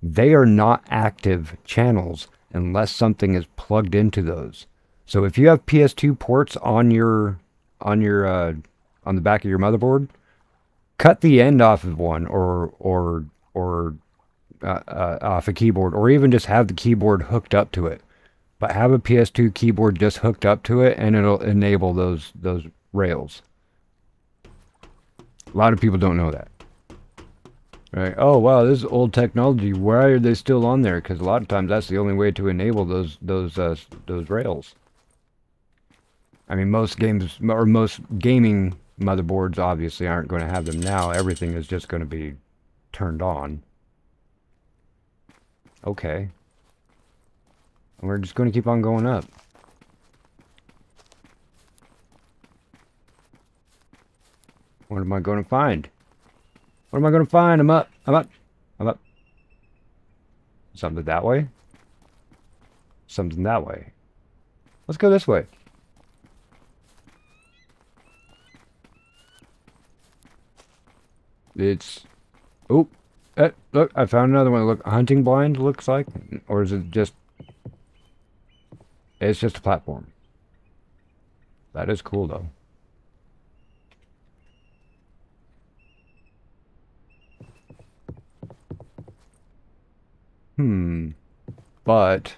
They are not active channels unless something is plugged into those. So if you have PS2 ports on on the back of your motherboard, cut the end off of one or off a keyboard, or even just have the keyboard hooked up to it. But have a PS2 keyboard just hooked up to it, and it'll enable those rails. A lot of people don't know that. Right? Oh wow, this is old technology. Why are they still on there? Because a lot of times that's the only way to enable those rails. I mean, most games or most gaming motherboards obviously aren't going to have them now. Everything is just going to be turned on. Okay. And we're just going to keep on going up. What am I going to find? What am I going to find? I'm up. I'm up. I'm up. Something that way? Something that way. Let's go this way. It's... Oh! Look, I found another one. Look, hunting blind looks like. Or is it just... It's just a platform. That is cool, though. But...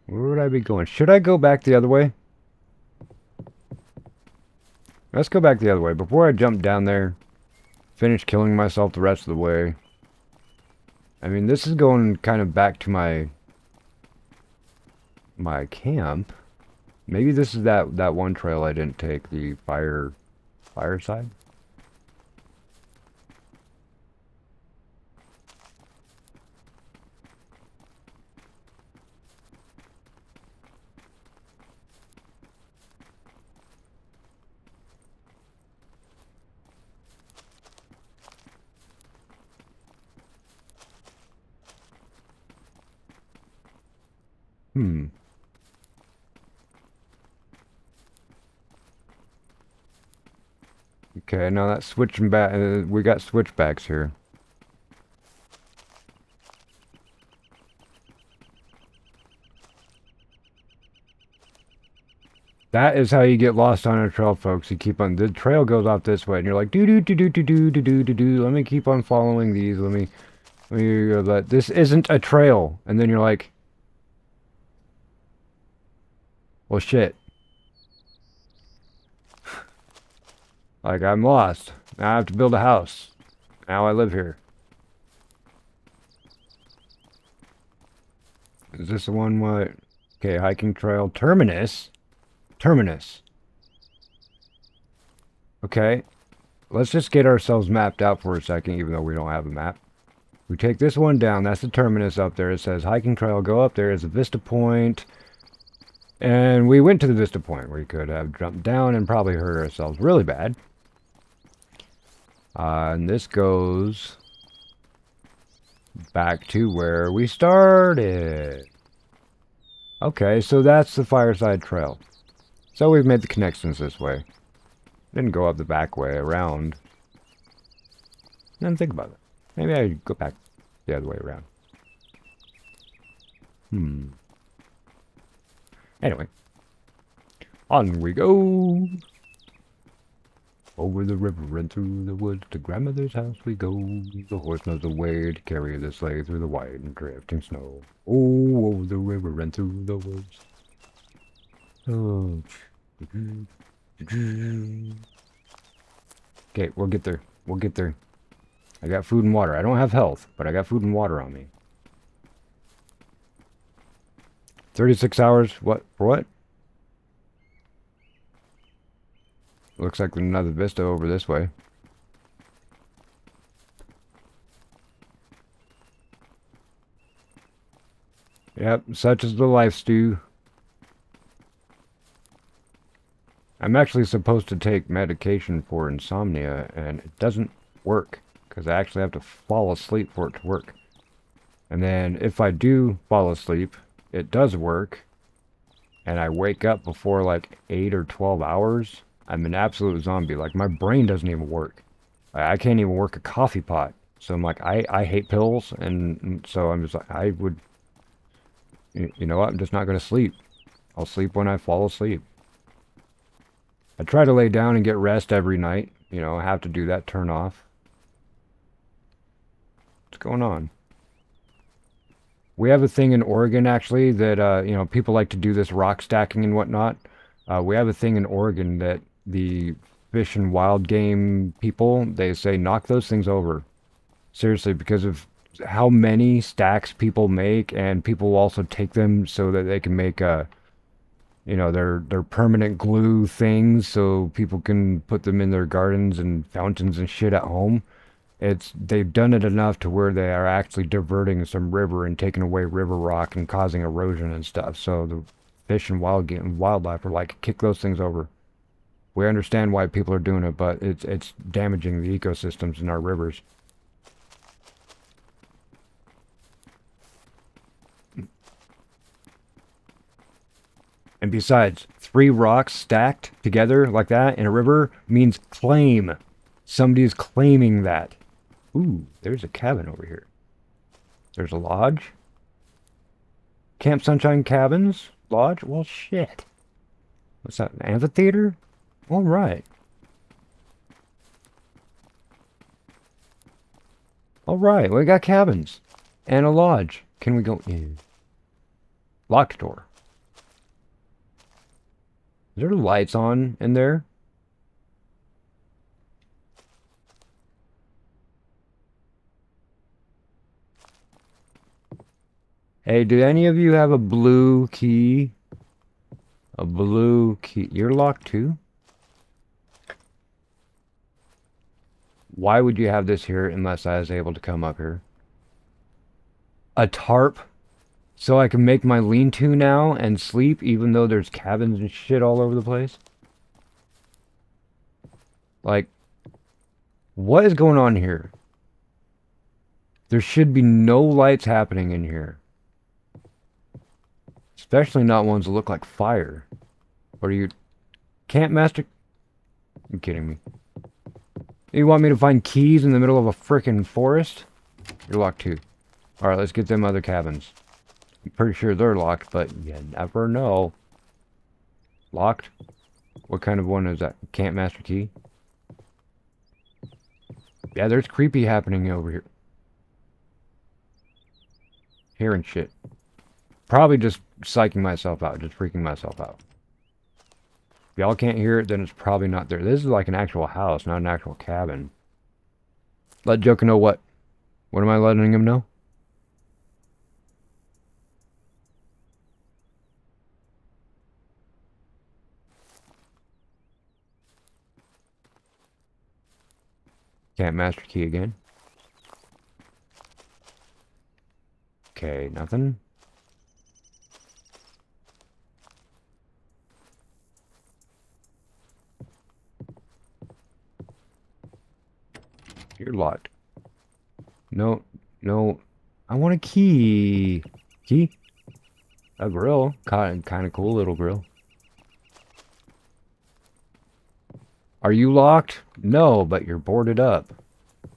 where would I be going? Should I go back the other way? Let's go back the other way. Before I jump down there, finish killing myself the rest of the way. I mean, this is going kind of back to my my camp. Maybe this is that one trail I didn't take, the fireside. Hmm. Okay, now that's switching back. We got switchbacks here. That is how you get lost on a trail, folks. You keep on, the trail goes off this way, and you're like, do do do do do do do do do do. Let me keep on following these. Let this isn't a trail, and then you're like, well, shit. Like I'm lost. Now I have to build a house. Now I live here. Is this the one? What? Okay, hiking trail terminus. Terminus. Okay, let's just get ourselves mapped out for a second, even though we don't have a map. We take this one down. That's the terminus up there. It says hiking trail. Go up there is a vista point. And we went to the vista point. We could have jumped down and probably hurt ourselves really bad. And this goes back to where we started. Okay, so that's the fireside trail. So we've made the connections this way. Didn't go up the back way around. Didn't think about it. Maybe I go back the other way around. Anyway. On we go. Over the river and through the woods to grandmother's house we go. The horse knows the way to carry the sleigh through the white and drifting snow. Oh, over the river and through the woods. Oh. Okay, we'll get there. We'll get there. I got food and water. I don't have health, but I got food and water on me. 36 hours? What? For what? Looks like another vista over this way. Yep, such is the life, Stu. I'm actually supposed to take medication for insomnia, and it doesn't work, because I actually have to fall asleep for it to work. And then if I do fall asleep, it does work, and I wake up before like 8 or 12 hours, I'm an absolute zombie. Like, my brain doesn't even work. I can't even work a coffee pot. So I'm like, I hate pills, and so I'm just like, I would, you know what, I'm just not going to sleep. I'll sleep when I fall asleep. I try to lay down and get rest every night. You know, I have to do that, turn off. What's going on? We have a thing in Oregon, actually, that, you know, people like to do this rock stacking and whatnot. We have a thing in Oregon that the fish and wild game people, they say, knock those things over. Seriously, because of how many stacks people make, and people will also take them so that they can make, you know, their permanent glue things so people can put them in their gardens and fountains and shit at home. They've done it enough to where they are actually diverting some river and taking away river rock and causing erosion and stuff. So the fish and wildlife are like, kick those things over. We understand why people are doing it, but it's damaging the ecosystems in our rivers. And besides, 3 rocks stacked together like that in a river means claim. Somebody's claiming that. Ooh, there's a cabin over here. There's a lodge. Camp Sunshine Cabins? Lodge? Well, shit. What's that, an amphitheater? All right. All right, we got cabins. And a lodge. Can we go in? Locked door. Is there lights on in there? Hey, do any of you have a blue key? A blue key. You're locked too? Why would you have this here unless I was able to come up here? A tarp? So I can make my lean-to now and sleep even though there's cabins and shit all over the place? Like, what is going on here? There should be no lights happening in here. Especially not ones that look like fire. What are you... Can't master... You're kidding me. You want me to find keys in the middle of a frickin' forest? You're locked too. Alright, let's get them other cabins. I'm pretty sure they're locked, but you never know. Locked? What kind of one is that? Can't master key? Yeah, there's creepy happening over here. Hearing shit. Probably just psyching myself out, just freaking myself out. If y'all can't hear it, then it's probably not there. This is like an actual house, not an actual cabin. Let Joker know what? What am I letting him know? Can't master key again. Okay, nothing. You're locked. No, no. I want a key. Key? A grill. Kind of cool little grill. Are you locked? No, but you're boarded up.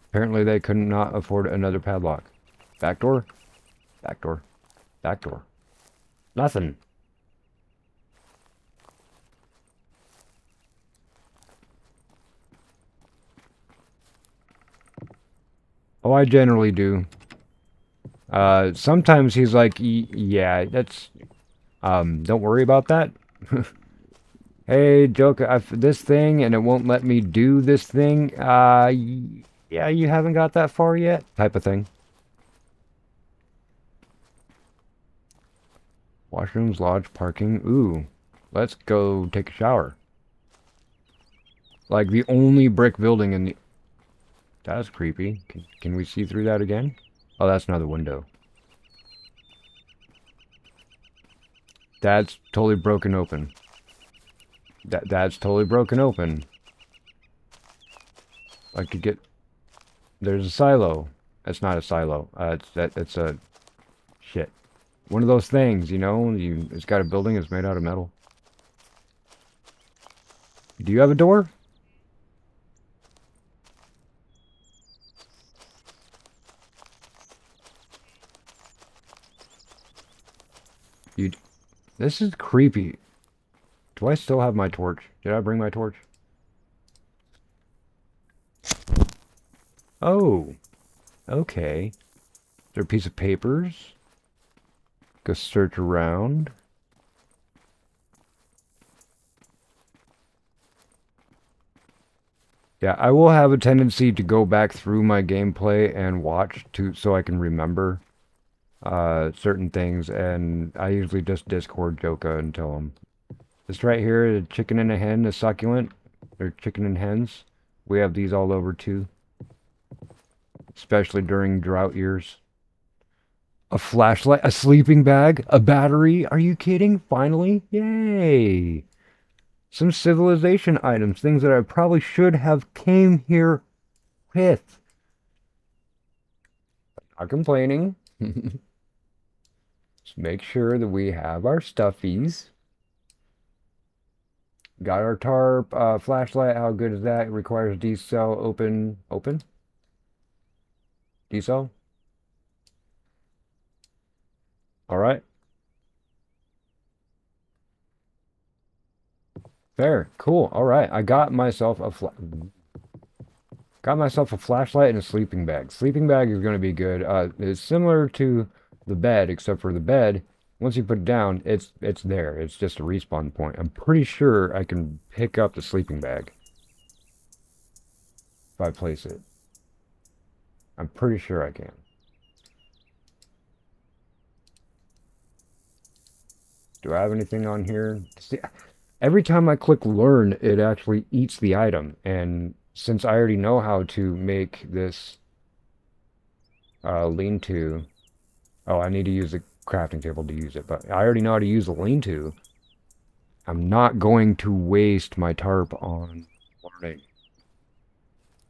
Apparently they could not afford another padlock. Back door? Back door. Back door. Nothing. Oh, I generally do. Sometimes he's like, yeah, that's, don't worry about that. Hey, Joker, this thing, and it won't let me do this thing. Yeah, you haven't got that far yet? Type of thing. Washrooms, lodge, parking. Ooh, let's go take a shower. Like the only brick building in the... That's creepy. Can we see through that again? Oh, that's another window. That's totally broken open. That's totally broken open. Like to get... There's a silo. That's not a silo. It's a... Shit. One of those things, you know? It's got a building that's made out of metal. Do you have a door? This is creepy. Do I still have my torch? Did I bring my torch? Oh. Okay. Is there a piece of papers? Go search around. Yeah, I will have a tendency to go back through my gameplay and watch so I can remember certain things, and I usually just Discord Joka and tell them. This right here, a chicken and a hen, a succulent. They're chicken and hens. We have these all over too. Especially during drought years. A flashlight, a sleeping bag, a battery. Are you kidding? Finally? Yay! Some civilization items, things that I probably should have came here with. Not complaining. Just make sure that we have our stuffies. Got our tarp, flashlight. How good is that? It requires D-cell open. D-cell? Alright. Fair. Cool. Alright. I got myself a flashlight and a sleeping bag. Sleeping bag is going to be good. It's similar to the bed, except for the bed, once you put it down, it's there. It's just a respawn point. I'm pretty sure I can pick up the sleeping bag if I place it. I'm pretty sure I can. Do I have anything on here? See, every time I click learn, it actually eats the item. And since I already know how to make this lean-to, oh, I need to use the crafting table to use it, but I already know how to use the lean-to. I'm not going to waste my tarp on learning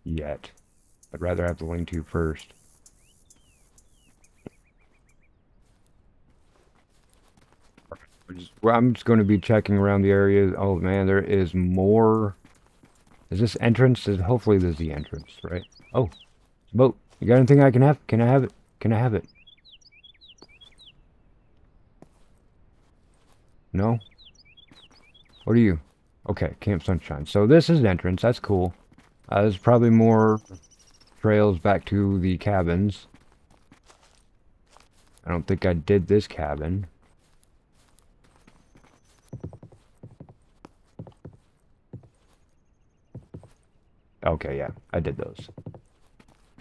yet. I'd rather have the lean-to first. Well, I'm just going to be checking around the area. Oh man, there is more. Is this entrance? Hopefully this is the entrance, right? Oh, boat. You got anything I can have? Can I have it? Can I have it? No? What are you? Okay, Camp Sunshine. So this is the entrance. That's cool. There's probably more trails back to the cabins. I don't think I did this cabin. Okay, yeah, I did those.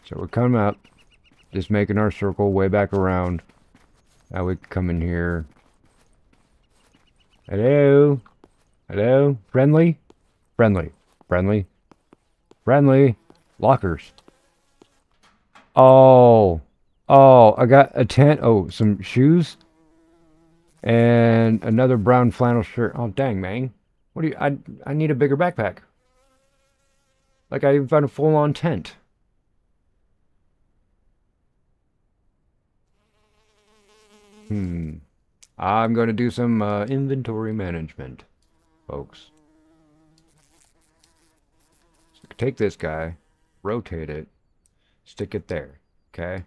So we're coming up, just making our circle way back around. Now we can come in here. Hello? Hello? Friendly? Friendly. Friendly. Friendly. Lockers. Oh. Oh, I got a tent. Oh, some shoes. And another brown flannel shirt. Oh, dang, man. What do you... I need a bigger backpack. Like, I even found a full-on tent. I'm going to do some inventory management, folks. So take this guy, rotate it, stick it there, okay?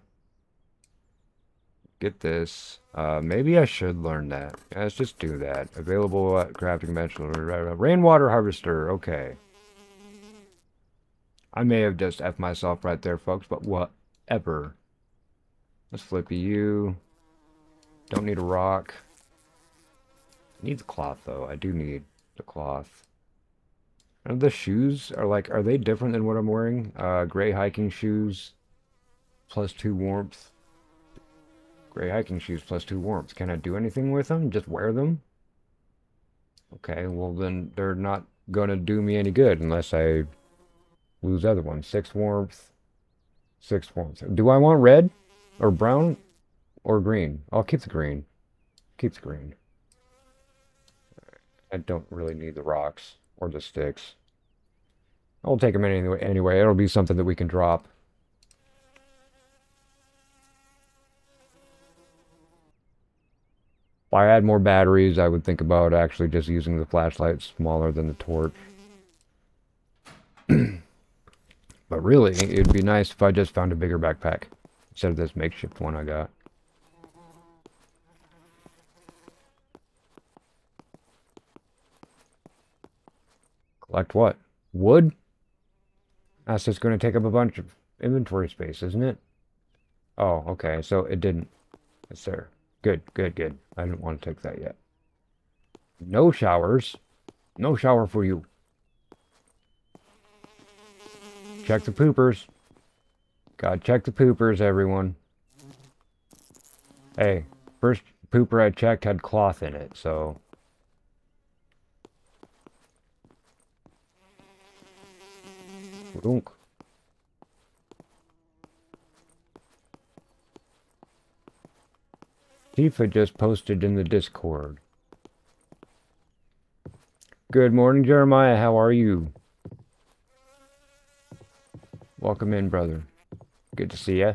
Get this. Maybe I should learn that. Yeah, let's just do that. Available at crafting bench. Rainwater harvester, okay. I may have just F myself right there, folks, but whatever. Let's flip you. Don't need a rock. Need the cloth, though. I do need the cloth. And the shoes are they different than what I'm wearing? Gray hiking shoes, +2 warmth. Gray hiking shoes +2 warmth. Can I do anything with them? Just wear them? Okay, well then they're not gonna do me any good unless I lose other ones. 6 warmth, 6 warmth. Do I want red or brown or green? I'll keep the green. Keep the green. I don't really need the rocks or the sticks. I'll take them anyway. It'll be something that we can drop. If I had more batteries, I would think about actually just using the flashlight smaller than the torch. But really, it'd be nice if I just found a bigger backpack instead of this makeshift one I got. Collect what? Wood? That's just going to take up a bunch of inventory space, isn't it? Oh, okay, so it didn't. It's there. Good, good, good. I didn't want to take that yet. No showers. No shower for you. Check the poopers. Gotta check the poopers, everyone. Hey, first pooper I checked had cloth in it, so... Dunk. Tifa just posted in the Discord. Good morning, Jeremiah. How are you? Welcome in, brother. Good to see ya.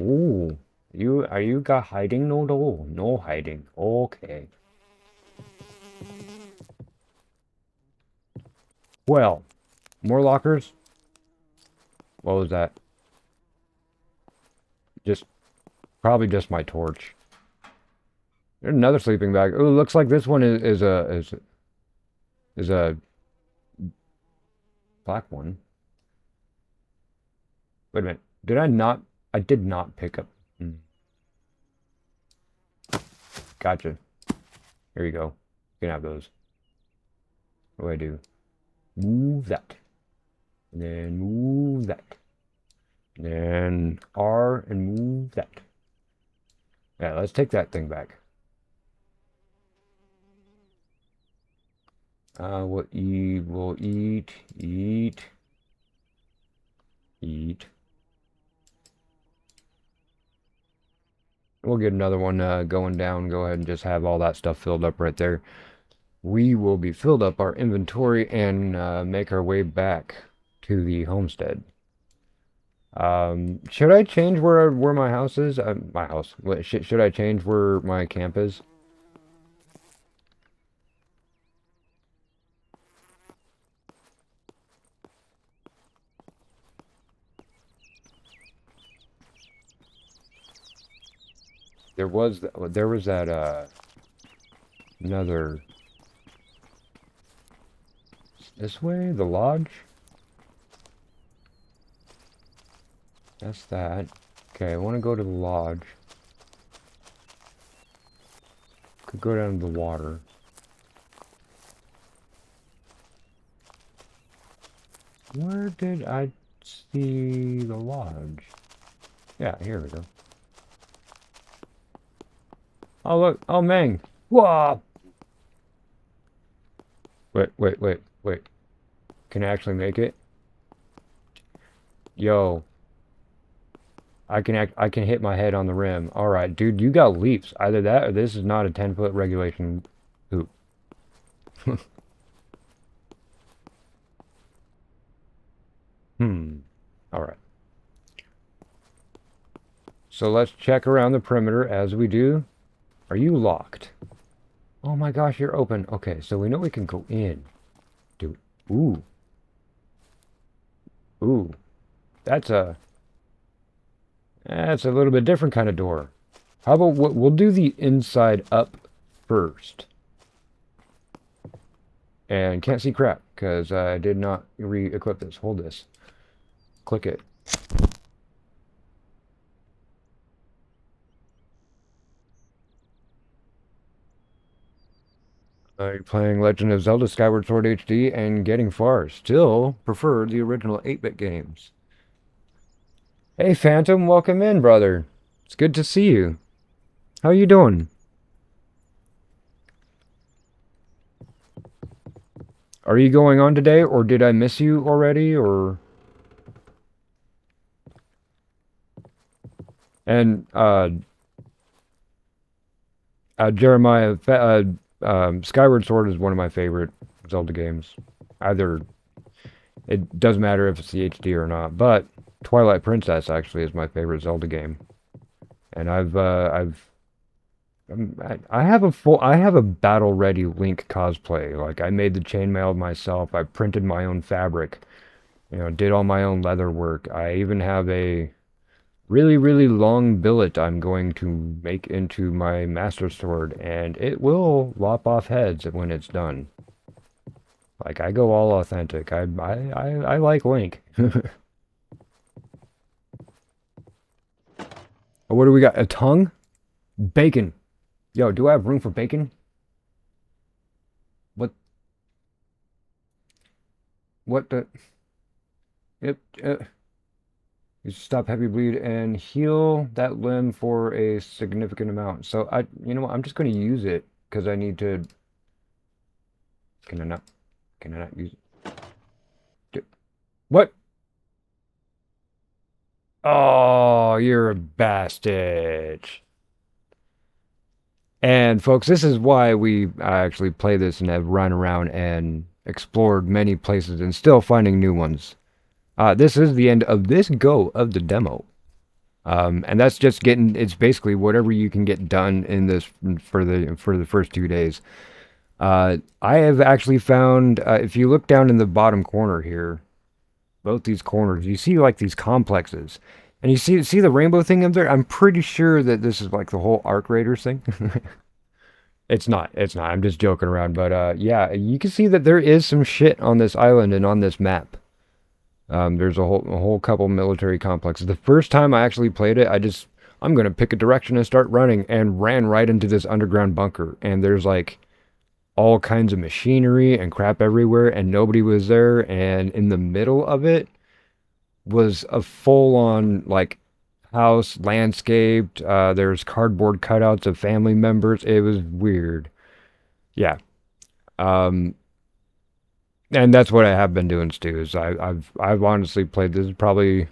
Ooh, are you got hiding? No hiding. Okay. Well, more lockers. What was that? Probably just my torch. There's another sleeping bag. Oh, looks like this one is a black one. Wait a minute. Did I not? I did not pick up. Gotcha. Here you go. You can have those. What do I do? Move that. And then move that. And then R and move that. Yeah, let's take that thing back. We'll eat, eat. We'll get another one going down. Go ahead and just have all that stuff filled up right there. We will be filled up our inventory and make our way back to the homestead. Should I change where my house is? My house. Should I change where my camp is? There was that another this way, the lodge. That's that. Okay, I want to go to the lodge. Could go down to the water. Where did I see the lodge? Yeah, here we go. Oh, look. Oh, Meng. Whoa! Wait. Can I actually make it? Yo. I can hit my head on the rim. All right, dude, you got leaps. Either that or this is not a 10-foot regulation hoop. All right. So let's check around the perimeter as we do. Are you locked? Oh my gosh, you're open. Okay, so we know we can go in. Dude. Ooh. Ooh. That's a little bit different kind of door. How about we'll do the inside up first. And can't see crap because I did not re-equip this. Hold this. Click it. I'm playing Legend of Zelda Skyward Sword HD and getting far. Still prefer the original 8-bit games. Hey Phantom, welcome in, brother. It's good to see you. How you doing? Are you going on today, or did I miss you already, or... And, Jeremiah, Skyward Sword is one of my favorite Zelda games. Either, it doesn't matter if it's the HD or not, but Twilight Princess actually is my favorite Zelda game. And I have a battle-ready Link cosplay. Like, I made the chainmail myself. I printed my own fabric. You know, did all my own leather work. I even have a really, really long billet I'm going to make into my Master Sword, and it will lop off heads when it's done. Like, I go all authentic. I like Link. Oh, what do we got? A tongue? Bacon. Yo, do I have room for bacon? What? What the? Yep. You stop heavy bleed and heal that limb for a significant amount. So you know what? I'm just going to use it because I need to. Can I not? Can I not use it? What? Oh, you're a bastard. And folks, this is why we actually play this and have run around and explored many places and still finding new ones. This is the end of this go of the demo. And that's just it's basically whatever you can get done in this for the first 2 days. I have actually found, if you look down in the bottom corner here, both these corners, you see like these complexes. And you see the rainbow thing up there? I'm pretty sure that this is like the whole Arc Raiders thing. It's not. I'm just joking around. But yeah, you can see that there is some shit on this island and on this map. There's a whole couple military complexes. The first time I actually played it, I'm going to pick a direction and start running, and ran right into this underground bunker. And there's like all kinds of machinery and crap everywhere, and nobody was there. And in the middle of it was a full-on like house, landscaped. There's cardboard cutouts of family members. It was weird. Yeah. And that's what I have been doing, Stu, is I've honestly played this probably,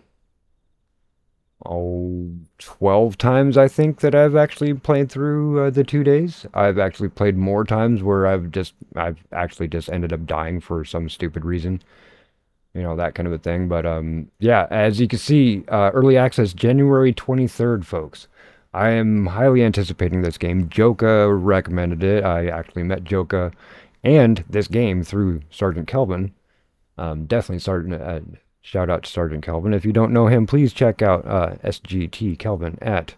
oh, 12 times I think that I've actually played through the 2 days. I've actually played more times where I've actually just ended up dying for some stupid reason, that kind of a thing. But yeah, as you can see, early access January 23rd, folks. I am highly anticipating this game. Joka recommended it. I actually met Joka and this game through Sergeant Kelvin. Definitely shout out to Sergeant Kelvin. If you don't know him, please check out SGT Kelvin at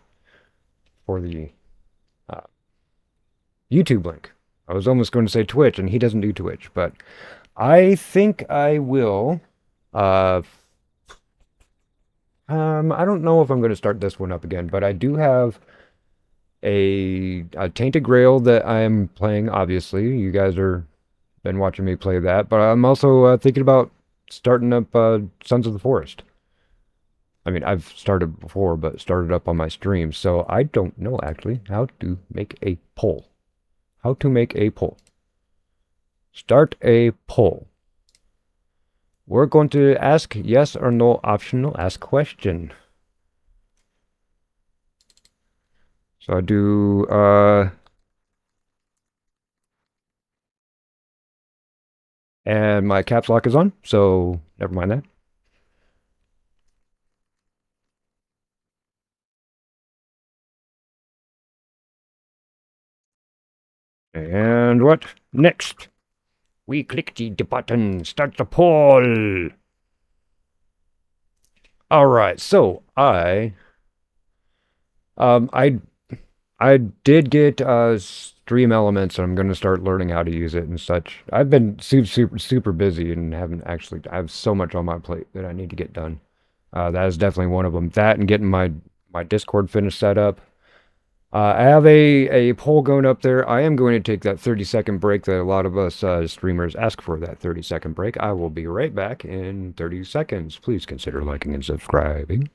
for the uh, YouTube link. I was almost going to say Twitch, and he doesn't do Twitch, but I think I will. Uh, I don't know if I'm going to start this one up again, but I do have a Tainted Grail that I am playing. Obviously, you guys are been watching me play that, but I'm also thinking about starting up Sons of the Forest. I mean, I've started before, but started up on my stream, so I don't know actually how to make a poll. How to make a poll. Start a poll. We're going to ask yes or no optional ask question. So I do and my caps lock is on, so never mind that. And what? Next. We click the button, start the poll. All right, so um I I did get Stream Elements, and I'm going to start learning how to use it and such. I've been super busy and haven't actually. I have so much on my plate that I need to get done. That is definitely one of them. That and getting my Discord finished set up. I have a poll going up there. I am going to take that 30-second break that a lot of us streamers ask for. That 30-second break. I will be right back in 30 seconds. Please consider liking and subscribing.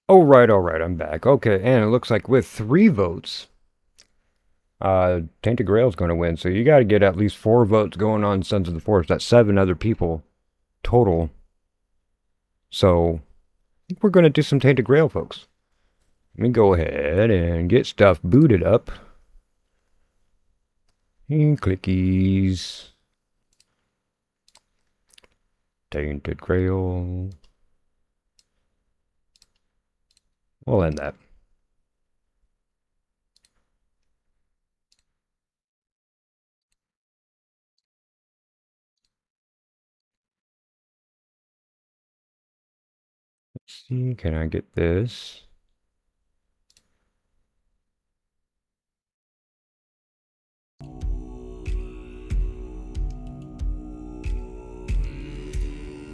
All right, I'm back. Okay, and it looks like with 3 votes, Tainted Grail's going to win. So you got to get at least 4 votes going on Sons of the Forest. That's 7 other people total. So I think we're going to do some Tainted Grail, folks. Let me go ahead and get stuff booted up. And clickies. Tainted Grail. We'll end that. Let's see, can I get this?